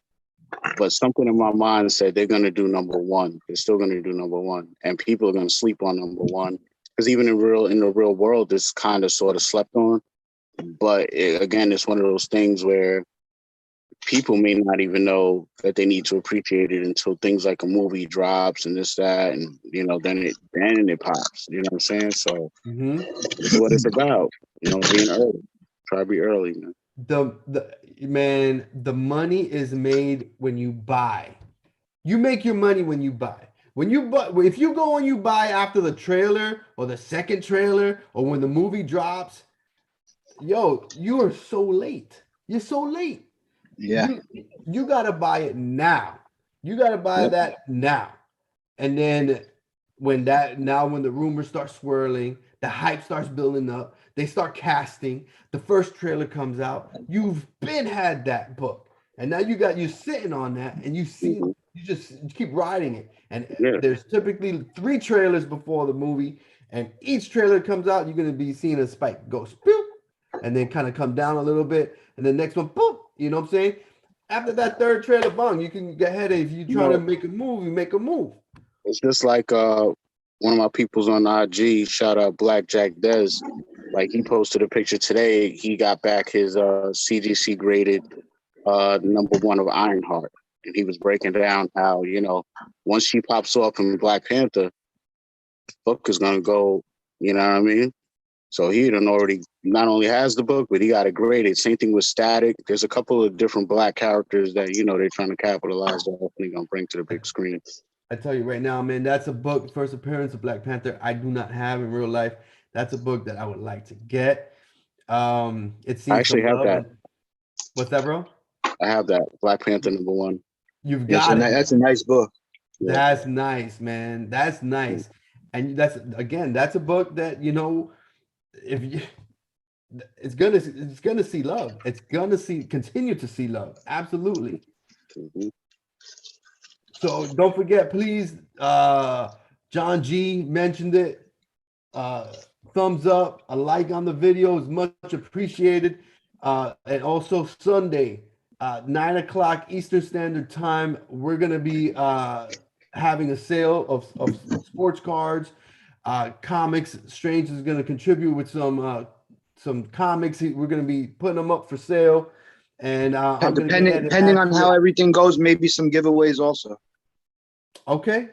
but something in my mind said they're gonna do number 1. They're still gonna do number 1, and people are gonna sleep on number 1, because even in the real world, it's kind of sort of slept on. But again, it's one of those things where people may not even know that they need to appreciate it until things like a movie drops and this, that, and then it pops. You know what I'm saying? So it's what it's about. Being early. Try to be early, man. The money is made when you buy. You make your money when you buy. When you buy, if you go and you buy after the trailer or the second trailer or when the movie drops, yo, you are so late. You're so late. Yeah. You gotta buy it now. You gotta buy Yep. that now. And then when the rumors start swirling, the hype starts building up, they start casting, the first trailer comes out, you've been had that book. And now you sitting on that and Mhm. you just keep riding it. And Yeah. there's typically 3 trailers before the movie, and each trailer comes out, you're gonna be seeing a spike go spoop, and then kind of come down a little bit, and the next one, boop, you know what I'm saying? After that third trailer, bang, you can get ahead. If you're You trying to know, make a move, you make a move. it's just like one of my peoples on IG, shout out Black Jack Des. Like he posted a picture today. He got back his CGC graded #1 of Ironheart. And he was breaking down how, once she pops off in Black Panther, book is gonna go, you know what I mean? So he done already not only has the book, but he got it graded. Same thing with Static. There's a couple of different Black characters that, they're trying to capitalize on and gonna bring to the big screen. I tell you right now, man, that's a book, first appearance of Black Panther, I do not have in real life. That's a book that I would like to get. It I seems actually some have love. that. What's that, bro? I have that Black Panther #1. You've Yes, got it. that's a nice book. Yeah. That's nice, man. That's nice. And that's a book that, if you it's gonna see love. It's gonna continue to see love. Absolutely. Mhm. So don't forget, please. John G mentioned it. Thumbs up, a like on the video is much appreciated. And also Sunday, 9 o'clock Eastern Standard Time, we're gonna be having a sale of sports cards, comics. Strange is gonna contribute with some comics. We're gonna be putting them up for sale, and I'm gonna go ahead and Depending add on to how it. everything goes, maybe some giveaways also. Okay,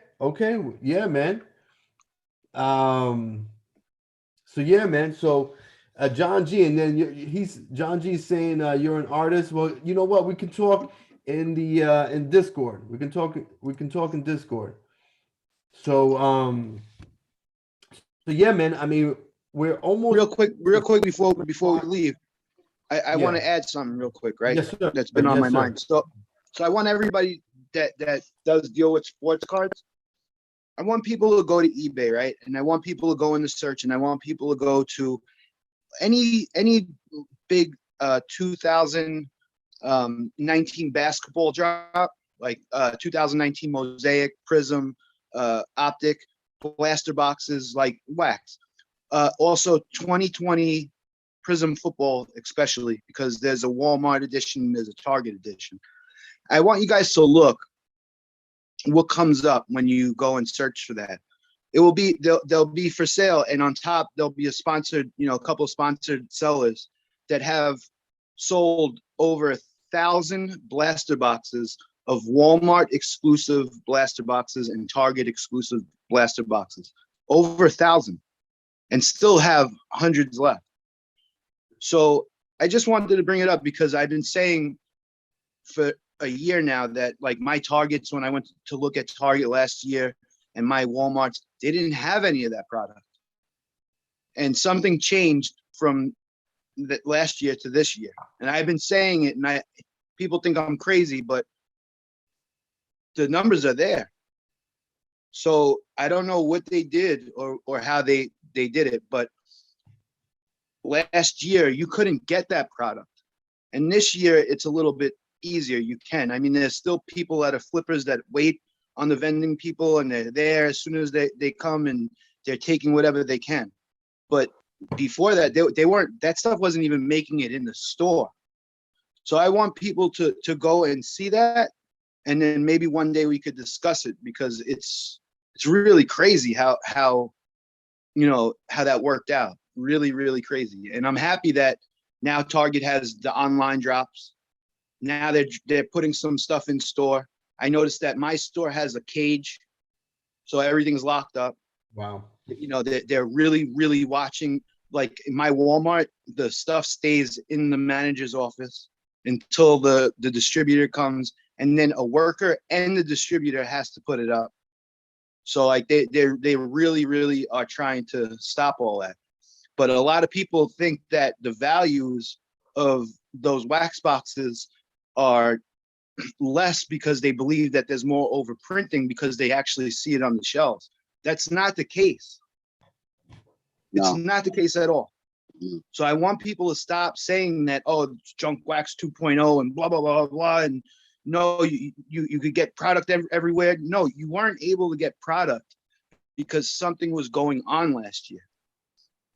yeah, man. Um, so yeah, man. So John G, and then John G saying you're an artist. Well, you know what? We can talk in Discord. We can talk in Discord. So so yeah, man. I mean, we're almost Real quick before we leave, I want Yeah. to add something real quick, right? Yes, sir. That's been on Yes, my sir. mind. So I want everybody that does deal with sports cards. I want people to go to eBay, right? And I want people to go in the search, and I want people to go to any big 2019 basketball drop, like 2019 Mosaic, Prism, Optic, blaster boxes like wax. Also 2020 Prism football, especially because there's a Walmart edition, there's a Target edition. I want you guys to look what comes up when you go and search for that. It will be they'll be for sale, and on top there'll be a sponsored, a couple of sponsored sellers that have sold over 1,000 blaster boxes of Walmart exclusive blaster boxes and Target exclusive blaster boxes, over 1,000, and still have hundreds left. So I just wanted to bring it up because I've been saying for a year now that like my Targets, when I went to look at Target last year, and my Walmarts, they didn't have any of that product. And something changed from last year to this year. And I've been saying it, and people think I'm crazy, but the numbers are there. So I don't know what they did or how they did it, but last year you couldn't get that product. And this year it's a little bit easier. You can. I mean, there's still people at flippers that wait on the vending people, and they're there as soon as they come, and they're taking whatever they can. But before that, they weren't, that stuff wasn't even making it in the store. So I want people to go and see that, and then maybe one day we could discuss it, because it's really crazy how that worked out. Really, really crazy. And I'm happy that now Target has the online drops. Now they're putting some stuff in store. I noticed that my store has a cage, so everything's locked up. Wow. They're really, really watching. Like in my Walmart, the stuff stays in the manager's office until the distributor comes, and then a worker and the distributor has to put it up. So like they really are trying to stop all that. But a lot of people think that the values of those wax boxes are less because they believe that there's more overprinting because they actually see it on the shelves. That's not the case. It's not the case at all. So I want people to stop saying that, oh, it's junk wax 2.0 and blah, blah, blah, blah. And no, you could get product everywhere. No, you weren't able to get product because something was going on last year.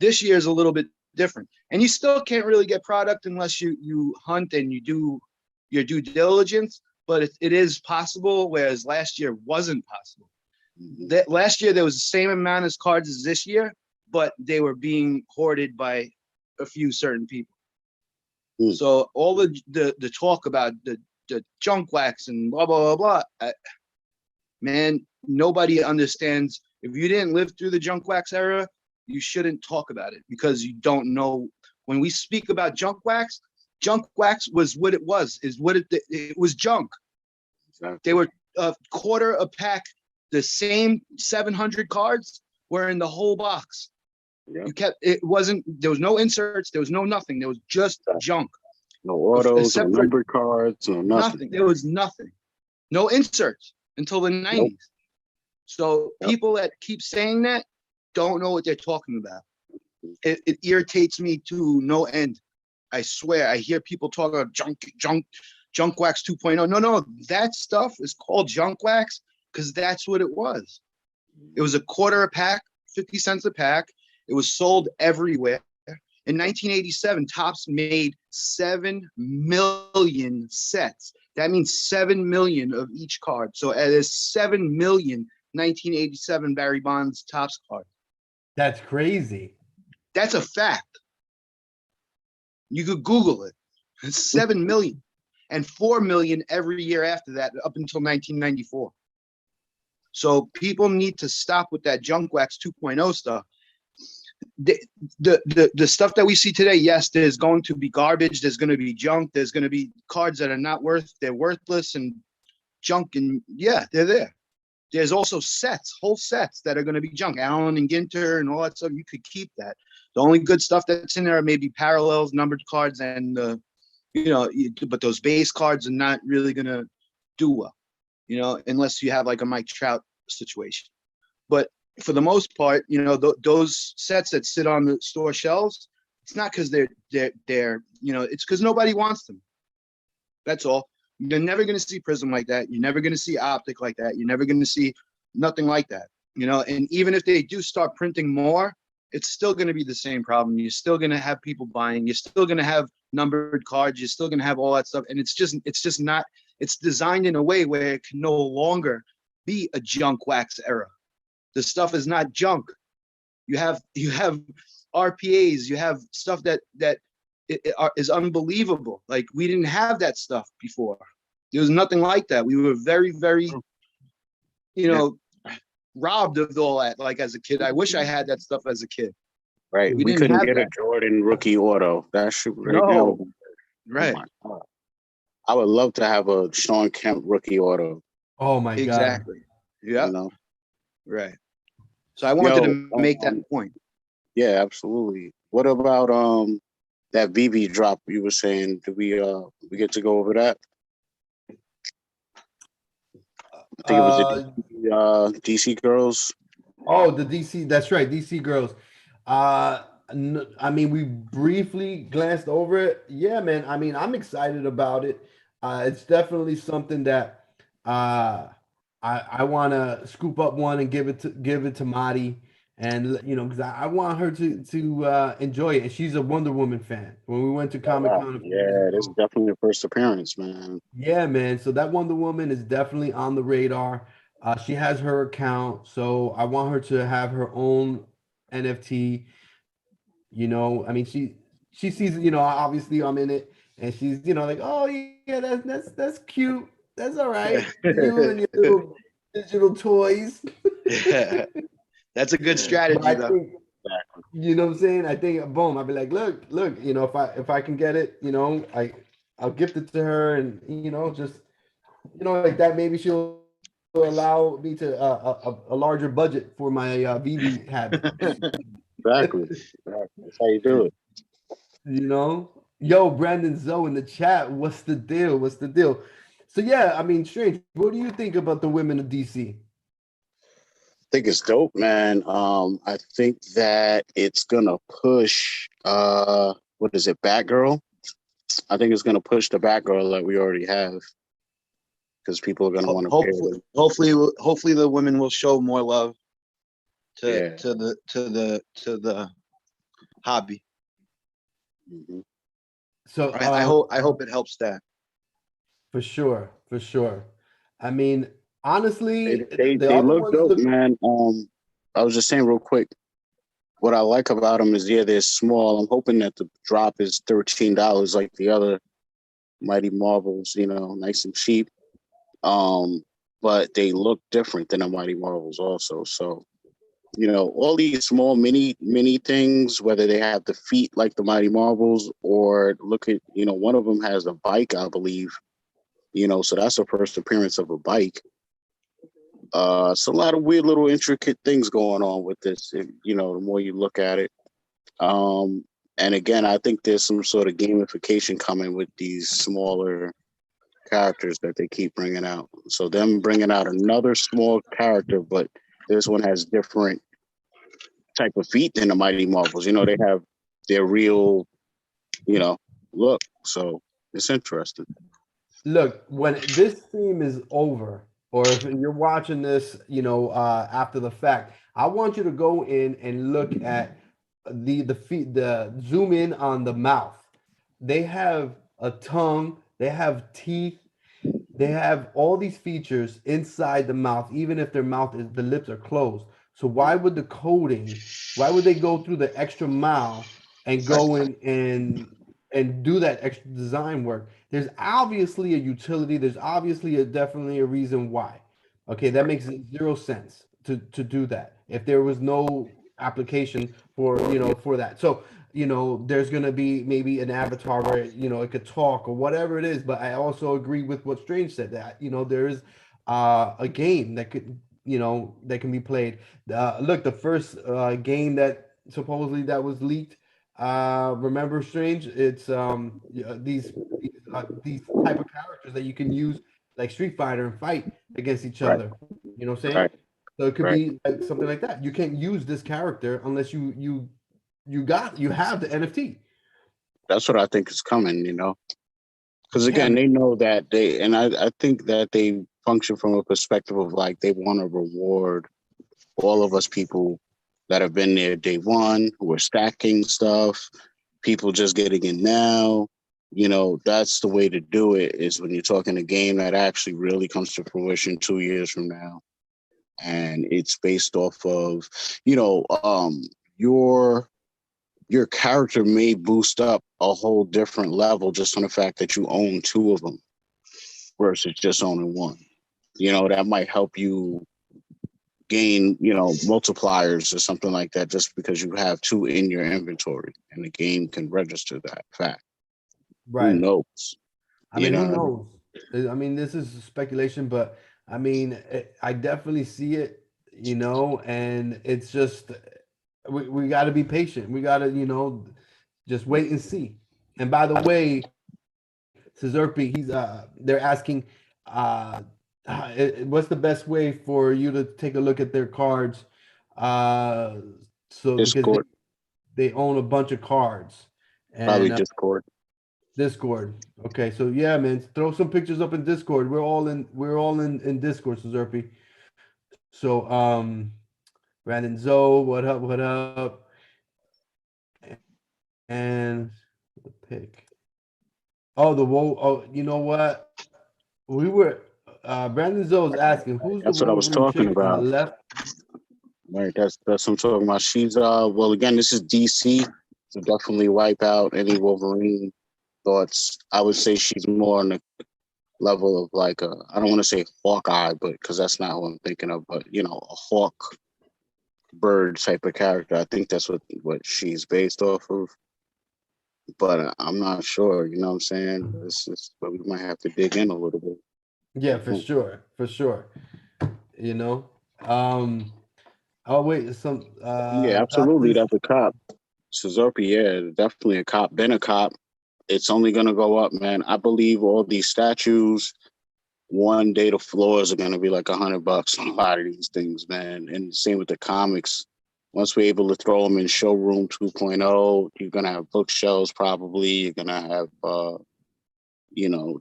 This year is a little bit different. And you still can't really get product unless you hunt and you do your due diligence, but it is possible, whereas last year wasn't possible. That last year there was the same amount of cards as this year, but they were being hoarded by a few certain people. So all the talk about the junk wax and blah blah blah blah, man, nobody understands. If you didn't live through the junk wax era, you shouldn't talk about it because you don't know. When we speak about junk wax was what it was. It was junk. Exactly. They were a quarter a pack. The same 700 cards were in the whole box. You kept, it wasn't, there was no inserts, there was no nothing, there was just junk. No autos, no number cards, or nothing. There was nothing. No inserts until the 90s. Nope. So people that keep saying that don't know what they're talking about. It irritates me to no end. I swear, I hear people talk about junk wax 2.0. No, that stuff is called junk wax because that's what it was. It was a quarter a pack, 50 cents a pack. It was sold everywhere. In 1987, Topps made 7 million sets. That means 7 million of each card. So there's 7 million 1987 Barry Bonds Topps cards. That's crazy. That's a fact. You could Google it. It's 7 million and 4 million every year after that, up until 1994. So people need to stop with that junk wax 2.0 stuff. The stuff that we see today, yes, there's going to be garbage, there's going to be junk, there's going to be cards that are not they're worthless and junk, and yeah, they're there. There's also whole sets that are going to be junk. Allen and Ginter and all that stuff, you could keep that. The only good stuff that's in there are maybe parallels, numbered cards, and but those base cards are not really going to do well, unless you have like a Mike Trout situation. But for the most part, those sets that sit on the store shelves, it's not because they're it's because nobody wants them. That's all. You're never going to see Prism like that. You're never going to see Optic like that. You're never going to see nothing like that. And even if they do start printing more, it's still going to be the same problem. You're still going to have people buying. You're still going to have numbered cards. You're still going to have all that stuff. And it's just not. It's designed in a way where it can no longer be a junk wax era. The stuff is not junk. You have RPAs. You have stuff that is unbelievable. Like, we didn't have that stuff before. There was nothing like that. We were very, very, robbed of all that. Like, as a kid, I wish I had that stuff as a kid. Right. We couldn't get a Jordan rookie auto. That shit right now. Right. Oh, I would love to have a Sean Kemp rookie auto. Oh my God. Exactly. Yeah. Right. So I wanted to make that point. Yeah, absolutely. What about that Veve drop you were saying? Did we get to go over that? I think it was the DC girls. Oh, the DC. That's right, DC girls. I mean, we briefly glanced over it. Yeah, man. I mean, I'm excited about it. It's definitely something that I want to scoop up one and give it to Madi, and because I want her to enjoy it. And she's a Wonder Woman fan. When we went to Comic-Con, yeah, this is definitely the first appearance, man. Yeah, man. So that Wonder Woman is definitely on the radar. She has her account, so I want her to have her own NFT. I mean, she sees, obviously I'm in it, and she's, like, oh yeah, that's cute. That's all right. You and your little digital toys. That's a good strategy, though. You know what I'm saying? I think, boom, I'd be like, look, if I can get it, I'll gift it to her, and just like that, maybe she'll allow me to a larger budget for my Veve habit. Exactly. That's how you do it. You know, yo, Brandon Zoe in the chat. What's the deal? What's the deal? So yeah, I mean, Strange. What do you think about the women of DC? I think it's dope, man. I think that it's gonna push what is it, Batgirl? I think it's gonna push the Batgirl that we already have. Because people are gonna want to pair them. Hopefully the women will show more love to Yeah. the hobby. Mhm. So I hope it helps that. for sure, for sure. I mean, honestly, They the they other look ones dope, look. man. I was just saying real quick. What I like about them is, yeah, they're small. I'm hoping that the drop is $13 like the other Mighty Marvels, nice and cheap. But they look different than the Mighty Marvels also. So, all these small mini things, whether they have the feet like the Mighty Marvels, or look at, one of them has a bike, I believe. So that's the first appearance of a bike. It's a lot of weird little intricate things going on with this, the more you look at it. And again, I think there's some sort of gamification coming with these smaller characters that they keep bringing out. So them bringing out another small character, but this one has different type of feet than the Mighty Marvels. They have their real, look. So it's interesting. Look, when this stream is over, or if you're watching this, after the fact, I want you to go in and look at the feet, the zoom in on the mouth. They have a tongue, they have teeth, they have all these features inside the mouth, even if their mouth is the lips are closed. So why would the coding, why would they go through the extra mile and go in and do that extra design work? There's obviously a utility, there's obviously definitely a reason why. Okay, that makes zero sense to do that if there was no application for that. So there's gonna be maybe an avatar where it could talk or whatever it is. But I also agree with what Strange said, that there is a game that could that can be played. Look, the first game that supposedly that was leaked. Remember, Strange? It's these type of characters that you can use like Street Fighter and fight against each Right. other. You know what I'm saying? Right. So it could Right. be like something like that. You can't use this character unless you have the NFT. That's what I think is coming, because Yeah, again, they know that I think that they function from a perspective of like they want to reward all of us people that have been there day one, who are stacking stuff, people just getting in now. That's the way to do it, is when you're talking a game that actually really comes to fruition 2 years from now. And it's based off of, your character may boost up a whole different level just on the fact that you own two of them versus just owning one. That might help you gain, multipliers or something like that just because you have two in your inventory and the game can register that fact. Who right. knows? I mean, who What I mean? knows? I mean, this is speculation, but I mean, I definitely see it, and it's just we got to be patient. We got to, just wait and see. And by the way, Cesarpi, they're asking, uh, what's the best way for you to take a look at their cards? Uh, so because Discord, they own a bunch of cards, probably and Discord. Discord. Okay, so yeah, man, throw some pictures up in Discord. We're all in Discord, Cesarpi. So Brandon Zoe, what up? What up? And the pick. Oh, the woe. Oh, you know what? We were Brandon Zoe's asking who's the That's what I was Wolverine talking chick on the about. left. Right. That's what I'm talking about. She's well, again, this is DC, so definitely wipe out any Wolverine thoughts. I would say she's more on the level of like I don't want to say Hawkeye, but because that's not what I'm thinking of, but a hawk bird type of character. I think that's what she's based off of. But I'm not sure. You know what I'm saying? This is, but we might have to dig in a little bit. Yeah, for sure, for sure. you know. Oh wait, some Yeah, absolutely. That's a cop. Suzuki, yeah, definitely a cop. Been a cop. It's only gonna go up, man. I believe all these statues. One day the floors are gonna be like $100 on a lot of these things, man. And same with the comics. Once we're able to throw them in showroom 2.0, you're gonna have bookshelves probably. You're gonna have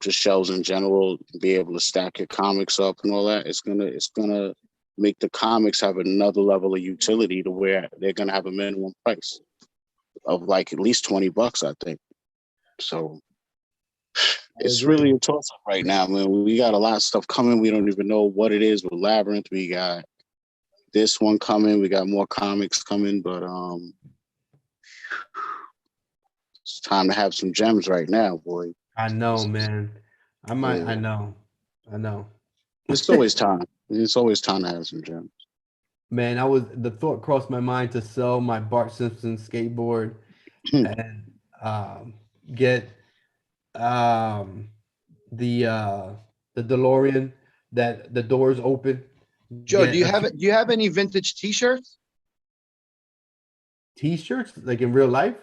just shelves in general, be able to stack your comics up and all that. It's gonna make the comics have another level of utility to where they're gonna have a minimum price of like at least $20, I think. So I it's agree. really a toss up right now, man. We got a lot of stuff coming. We don't even know what it is with Labyrinth. We got this one coming. We got more comics coming, but it's time to have some gems right now, boy. I know, man. Yeah. I know. I know. It's always time. It's always time to have some gems. Man, the thought crossed my mind to sell my Bart Simpson skateboard and get um the the DeLorean that the doors open. Joe, Get a few do you have any vintage T-shirts? t-shirts like in real life.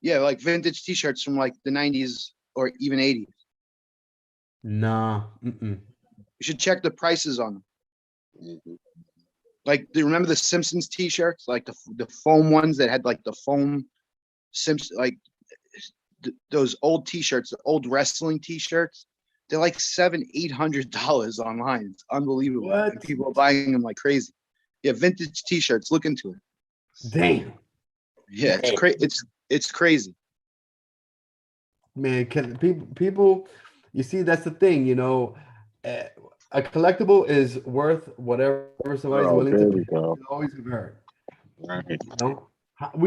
Yeah, like vintage T-shirts from like the 90s or even 80s. Nah. Mm-mm. You should check the prices on them. Mhm. Like, do you remember the Simpsons T-shirts? Like the foam ones that had like the foam Simpsons, like those old T-shirts, the old wrestling T-shirts. They're like $700-800 online. It's unbelievable. What? And people are buying them like crazy. Yeah, vintage T-shirts. Look into it. Damn. Yeah, it's crazy. It's crazy. Man, can people you see that's the thing, uh, a collectible is worth whatever somebody's Oh, willing to there pay. we go. It's always heard, Right. you know.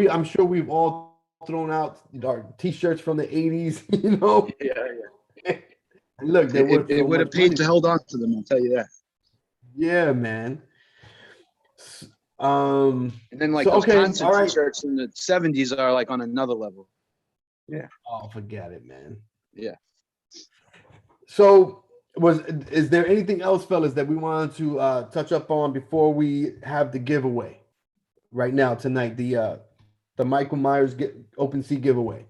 I'm sure we've all thrown out our t-shirts from the 80s, you know. Yeah, yeah. And look, they're worth It so would have much paid money. to hold on to them. I'll tell you that. Yeah, man. Um, And then like so those okay, concert all right. T-shirts in the 70s are like on another level. Yeah. Oh, forget it, man. Yeah. So is there anything else, fellas, that we wanted to touch up on before we have the giveaway right now tonight? The Michael Myers Opensea giveaway.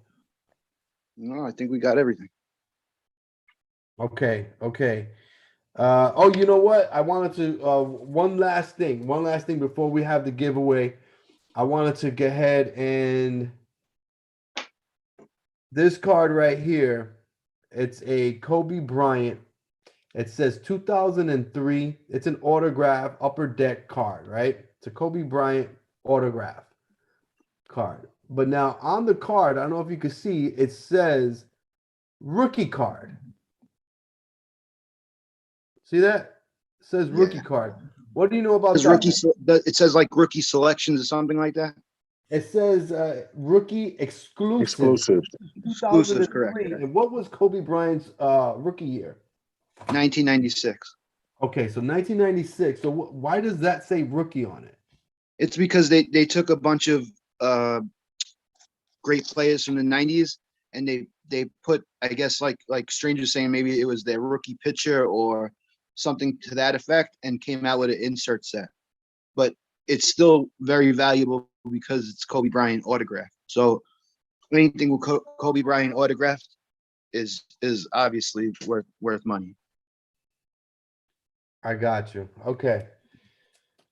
No, I think we got everything. Okay, okay. Oh, you know what? I wanted to one last thing before we have the giveaway. I wanted to go ahead and this card right here. It's a Kobe Bryant. It says 2003. It's an autograph upper deck card, right? It's a Kobe Bryant autograph card. But now on the card, I don't know if you can see, it says rookie card. See that? It says rookie Yeah. card. What do you know about It says that? it says like rookie selections or something like that. It says rookie exclusive Exclusive. Exclusives, correct. 2003. Yeah. And what was Kobe Bryant's rookie year? 1996. Okay, so 1996. So why does that say rookie on it? It's because they took a bunch of uh, great players from the 90s and they put, I guess, like Strange was saying, maybe it was their rookie pitcher or something to that effect, and came out with an insert set. But it's still very valuable because it's Kobe Bryant autograph. So anything with Kobe Bryant autographed is obviously worth money. I got you. Okay.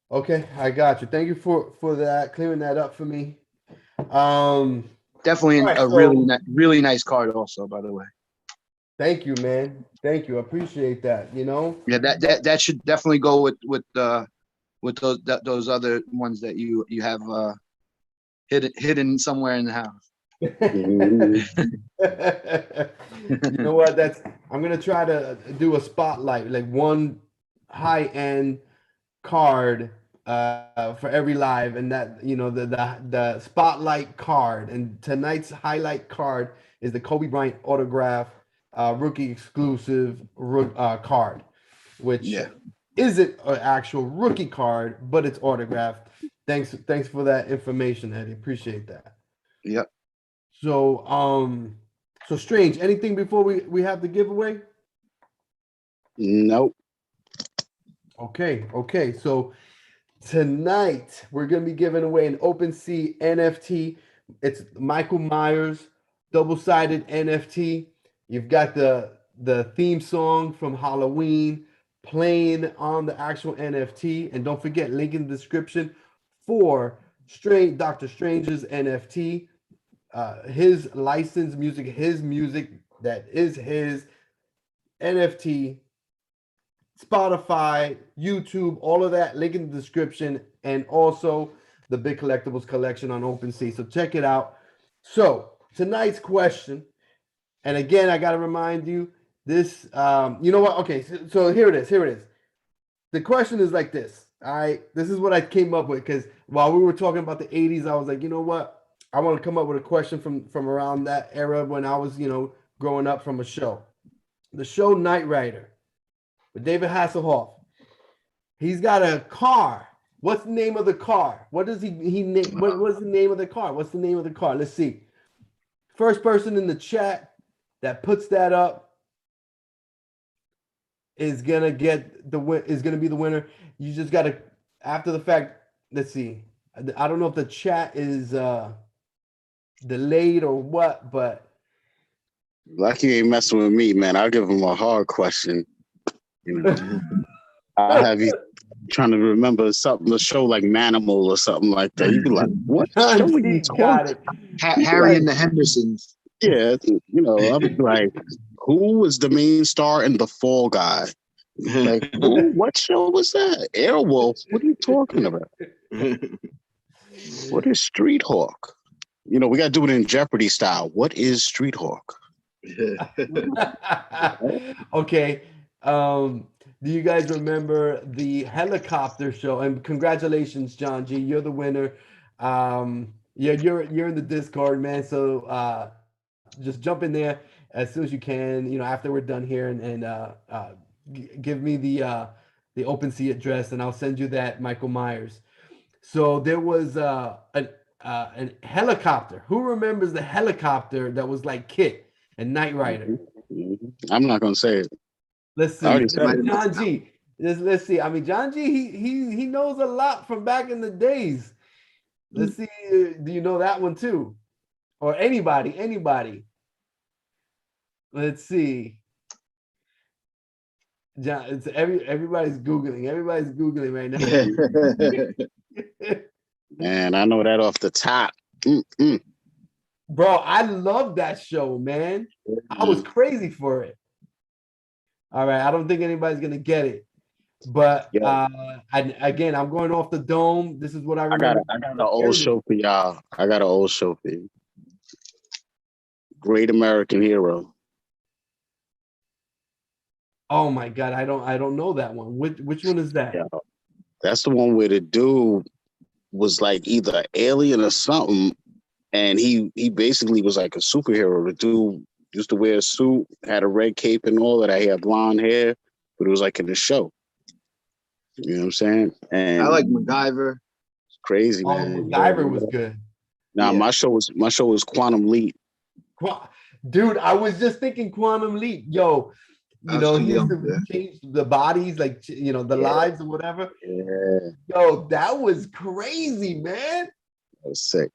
Okay, I got you. Thank you for that, clearing that up for me. Definitely All right, a really nice card also, by the way. thank you, man. Thank you. I appreciate that. Yeah, that should definitely go with those other ones that you have hidden somewhere in the house. Mhm. You know what? I'm gonna try to do a spotlight, like one high-end card for every live, and that the spotlight card. And tonight's highlight card is the Kobe Bryant autograph rookie exclusive card, which Yeah. isn't an actual rookie card, but it's autographed. Thanks for that information, Eddie. Appreciate that. Yep. So Strange, anything before we have the giveaway? Nope. Okay. So tonight we're gonna be giving away an Opensea NFT. It's Michael Myers double-sided NFT. You've got the theme song from Halloween playing on the actual NFT, and don't forget, link in the description for Dr. Strange's NFT. His licensed music, his music that is his NFT, Spotify, YouTube, all of that, link in the description, and also the Big Collectibles collection on OpenSea. So check it out. So tonight's question, and again, I got to remind you this. You know what? Okay, so here it is. Here it is. The question is like this. This is what I came up with because while we were talking about the 80s, I was like, you know what? I want to come up with a question from around that era when I was, growing up from a show. The show Knight Rider with David Hasselhoff. He's got a car. What's the name of the car? What does he name? What's the name of the car? What's the name of the car? Let's see. First person in the chat that puts that up is gonna get is gonna be the winner. You just gotta, after the fact. Let's see. I don't know if the chat is delayed or what, but Lucky ain't messing with me, man. I'll give him a hard question. You know, I'll have you trying to remember something, a show like Manimal or something like that. You'd be like, what show are you got talking? it. Harry and the Hendersons. Yeah, I'll be like, who was the main star in The Fall Guy? Like, who? What show was that? Airwolf. What are you talking about? What is Street Hawk? We got to do it in Jeopardy style. What is Street Hawk? Okay. Do you guys remember the helicopter show? And congratulations, John G. You're the winner. Yeah, you're in the Discord, man. So just jump in there as soon as you can. After we're done here, and give me the OpenSea address, and I'll send you that Michael Myers. So there was an helicopter. Who remembers the helicopter that was like Kit and Knight Rider? I'm not gonna say it. Let's see. I already said it. John G. Let's see. I mean, John G. He knows a lot from back in the days. Let's see. Do you know that one too, or anybody? Let's see. John, it's everybody's googling. Everybody's googling right now. Man, I know that off the top. Mm-mm. Bro, I love that show, man. I was crazy for it. All right, I don't think anybody's gonna get it, but again, I'm going off the dome. This is what I remember. I got an old show for y'all. I got an old show for you. Great American Hero. Oh my God, I don't know that one. Which one is that? Yeah. That's the one where the dude was like either alien or something, and he basically was like a superhero. The dude used to wear a suit, had a red cape and all of that. He had blonde hair, but it was like in the show. You know what I'm saying? And I like MacGyver. It's crazy, Oh, man. MacGyver was good. Now my show was Quantum Leap. Dude, I was just thinking Quantum Leap. Yo, he used to change the bodies, like the lives or whatever. Yeah. Yo, that was crazy, man. That was sick.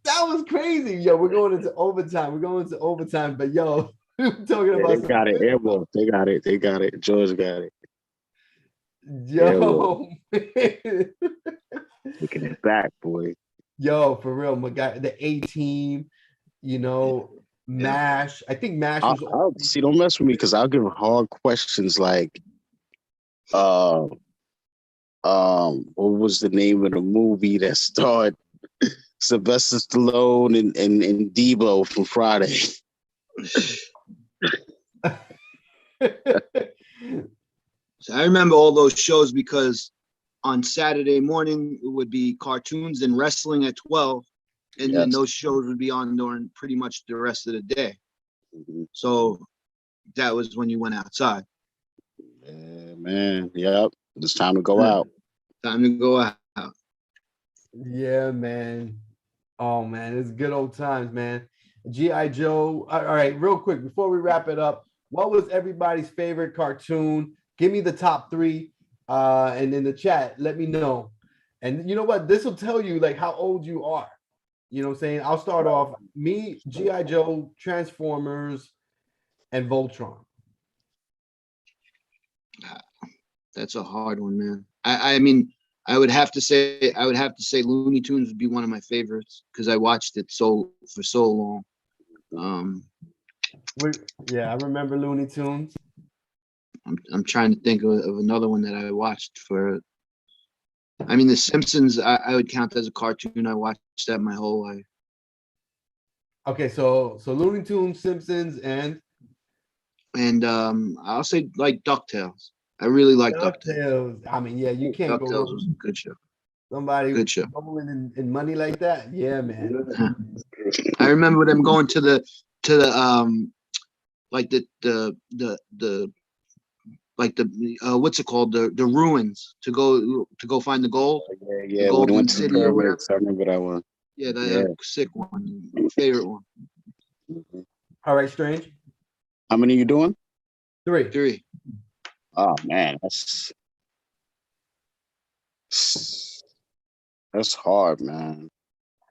That was crazy. Yo, we're going into overtime. But yo, we're talking about. They got it. Airwolf. They got it. George got it. Yo, man. Looking it back, boy. Yo, for real, my guy, the A-Team, MASH. I think MASH was. See, don't mess with me because I'll give hard questions like, what was the name of the movie that starred Sylvester Stallone and Debo from Friday? So I remember all those shows because on Saturday morning it would be cartoons and wrestling at 12, and then those shows would be on during pretty much the rest of the day. Mm-hmm. So that was when you went outside. Yeah, man. Yep. It's time to go out. Time to go out. Yeah, man. Oh, man. It's good old times, man. G.I. Joe. All right, real quick, before we wrap it up, what was everybody's favorite cartoon? Give me the top 3. and in the chat, let me know. And you know what? This will tell you like how old you are. You know what I'm saying? I'll start off me, G.I. Joe, Transformers, and Voltron. That's a hard one, man. I mean, I would have to say Looney Tunes would be one of my favorites because I watched it for so long. Yeah, I remember Looney Tunes. I'm trying to think of another one that I watched for. I mean, The Simpsons. I would count as a cartoon. I watched that my whole life. Okay, so Looney Tunes, Simpsons, and I'll say like DuckTales. I really like DuckTales. DuckTales. I mean, yeah, you can't go DuckTales wrong. was a good show. Somebody Good show. rolling in money like that. Yeah, man. I remember them going to the like the like the what's it called, the ruins to go find the gold. Yeah. The We Golden went to City or whatever. pyramids. I remember that one. Yeah, that sick one. Favorite one. All right, Strange. How many you doing? 3. Oh man, that's hard, man.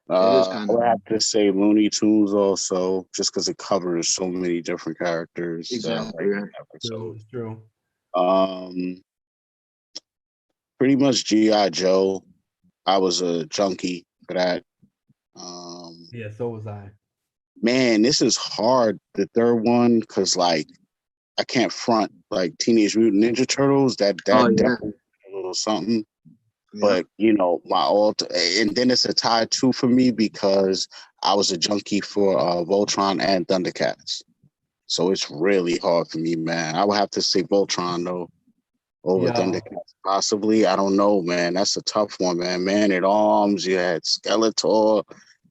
It is I kind would of have to say Looney Tunes also, just because it covers so many different characters. exactly right. True, it's true. Pretty much G.I. Joe. I was a junkie for that. Yeah, so was I. Man, this is hard. The third one, because like I can't front like Teenage Mutant Ninja Turtles. That definitely a little something. Yeah. But you know, and then it's a tie too for me because I was a junkie for Voltron and Thundercats. So it's really hard for me, man. I would have to say Voltron though over Thundercats. Possibly. I don't know, man. That's a tough one, man. Man at Arms, you had Skeletor.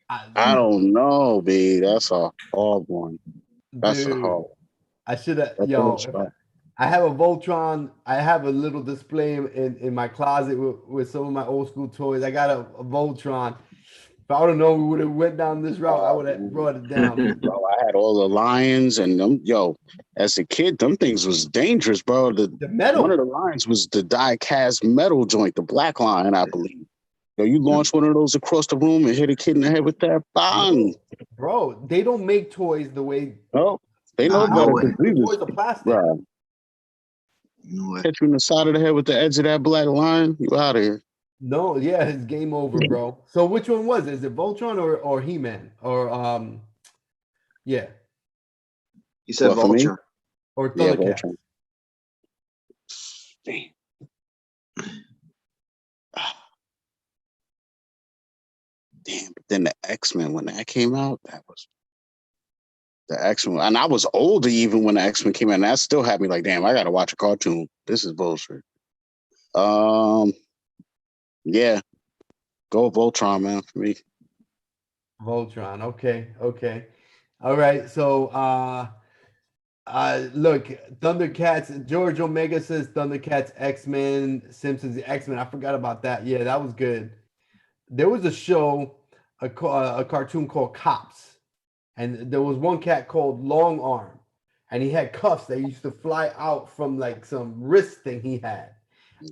I don't know, B. That's a hard one. That's a hard one. I should have, I have a Voltron. I have a little display in my closet with some of my old school toys. I got a Voltron. If I would have known we would have went down this route, I would have brought it down. Bro, I had all the lions and them. As a kid, them things was dangerous, bro. The metal. One of the lions was the die-cast metal joint, the black lion, I believe. You launch one of those across the room and hit a kid in the head with that, bang. Bro, they don't make toys the way. No, they know better. Toys are plastic. Right. Hit you in the side of the head with the edge of that black lion, you out of here. No, yeah, it's game over, bro. So which one was it? Is it Voltron or He-Man? Or yeah. You said Voltron. Or Thundercats. Damn. Damn, but then the X-Men, when that came out, that was the X-Men. And I was older even when the X-Men came out, and that still had me like, damn, I gotta watch a cartoon. This is bullshit. Yeah. Go Voltron, man, for me. Voltron. Okay. All right. So look, Thundercats, George Omega says Thundercats, X-Men, Simpsons, X-Men. I forgot about that. Yeah, that was good. There was a show, a cartoon called Cops, and there was one cat called Long Arm, and he had cuffs that used to fly out from like some wrist thing he had.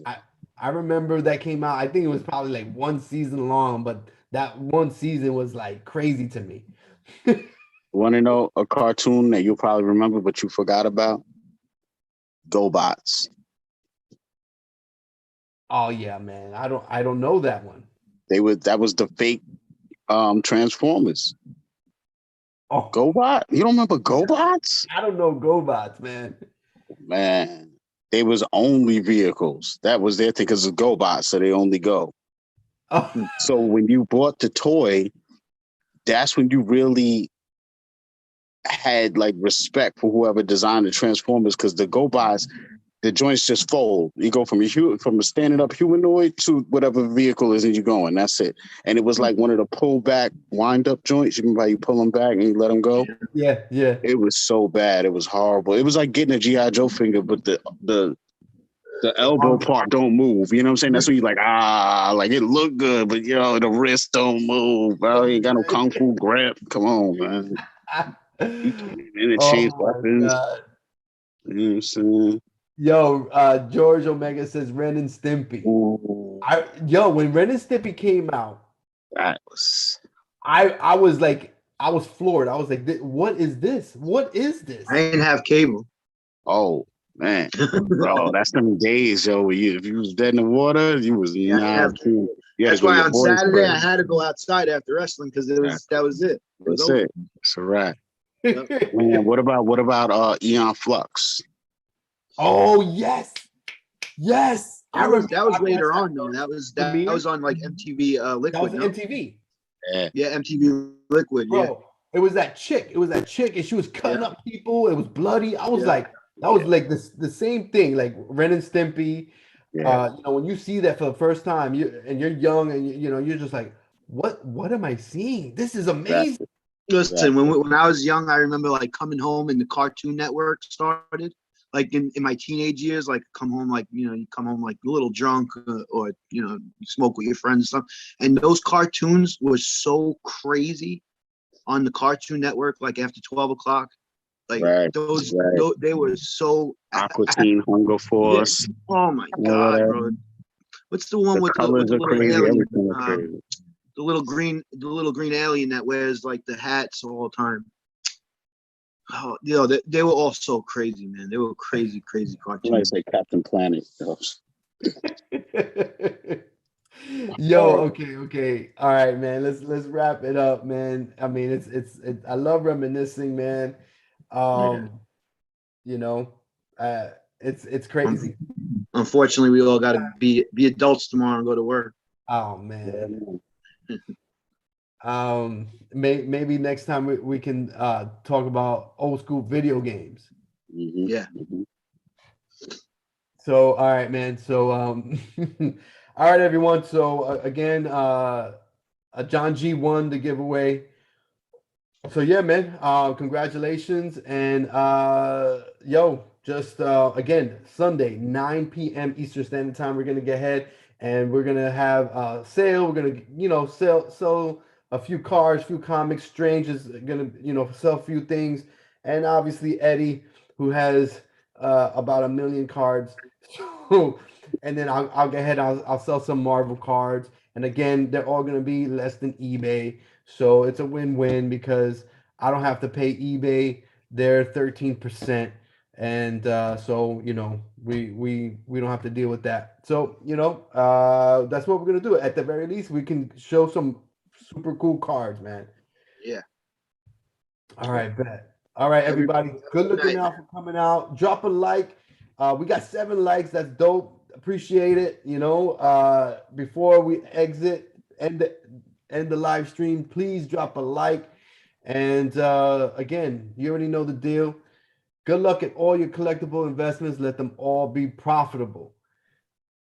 I remember that came out. I think it was probably like one season long, but that one season was like crazy to me. Want to know a cartoon that you'll probably remember but you forgot about? GoBots. Oh yeah, man. I don't know that one. That was the fake Transformers. Oh, GoBot? You don't remember GoBots? I don't know GoBots, man. Man, they was only vehicles. That was their thing because it's GoBots, so they only go. Oh. So when you bought the toy, that's when you really had like respect for whoever designed the Transformers, because the GoBots, the joints just fold. You go from a standing up humanoid to whatever vehicle is and you're going. That's it. And it was like one of the pull back wind up joints. You remember how you pull them back and you let them go? Yeah. It was so bad. It was horrible. It was like getting a G.I. Joe finger, but the elbow part don't move. You know what I'm saying? That's when you're like, like it looked good, but the wrist don't move, bro. You ain't got no kung fu grip. Come on, man. You can't interchange weapons. God. You know what I'm saying? Yo, George Omega says Ren and Stimpy. Ooh, When Ren and Stimpy came out, that was I was like, I was floored. I was like, what is this? What is this? I didn't have cable. oh man, bro, that's them days, yo. Where if you was dead in the water, you was Yeah, I didn't have not. cable. You had That's to go to why your on boys' Saturday I crib. had to go outside after wrestling because that was it. It was That's over. it. It's a wrap. Yep. Man, what about Eon Flux? Oh yes, yes. I remember That was watching later that on though. That premiere. was on like MTV That Liquid. was No? MTV, Yeah, Yeah, MTV Liquid. Yeah, bro. It was that chick. It was that chick, and she was cutting yeah, up people. It was bloody. I was yeah. like, that was like the same thing, like Ren and Stimpy. yeah. When you see that for the first time, you're young, and you're just like, what am I seeing? This is amazing. Exactly. Listen, when I was young, I remember like coming home and the Cartoon Network started. Like in my teenage years, like come home like you come home like a little drunk or you smoke with your friends and stuff. And those cartoons were so crazy on the Cartoon Network, like after 12 o'clock. Like Right, right. those they were so Aqua Teen, Hunger yeah. Force, Oh my all of God, that. bro! What's the one The with colors the are little crazy. alien? Everything is crazy. The little green alien that wears like the hats all the time. Oh, they were all so crazy, man. They were crazy I cartoons. say Captain Planet. Yo, okay. All right, man. Let's wrap it up, man. I mean, I love reminiscing, man. Um, you know, uh, it's crazy. Unfortunately, we all got to be adults tomorrow and go to work. Oh man. Maybe next time we can talk about old school video games. Mm-hmm. Yeah. Mm-hmm. So, all right, man. So, all right, everyone. So, again, John G won the giveaway. So, yeah, man. Congratulations. And, just again, Sunday, 9 p.m. Eastern Standard Time, we're going to get ahead and we're going to have a sale. We're going to, sell a few cards, few comics. Strange is going to, sell a few things. And obviously, Eddie, who has about 1 million cards. So, and then I'll go ahead. I'll sell some Marvel cards, and again, they're all gonna be less than eBay. So it's a win-win because I don't have to pay eBay their 13%, and so we don't have to deal with that. So that's what we're gonna do. At the very least, we can show some super cool cards, man. Yeah. All right, bet. All right, everybody. Good looking out for coming out. Drop a like. We got 7 likes. That's dope. Appreciate it. Before we end the live stream, please drop a like. And again, you already know the deal. Good luck at all your collectible investments. Let them all be profitable.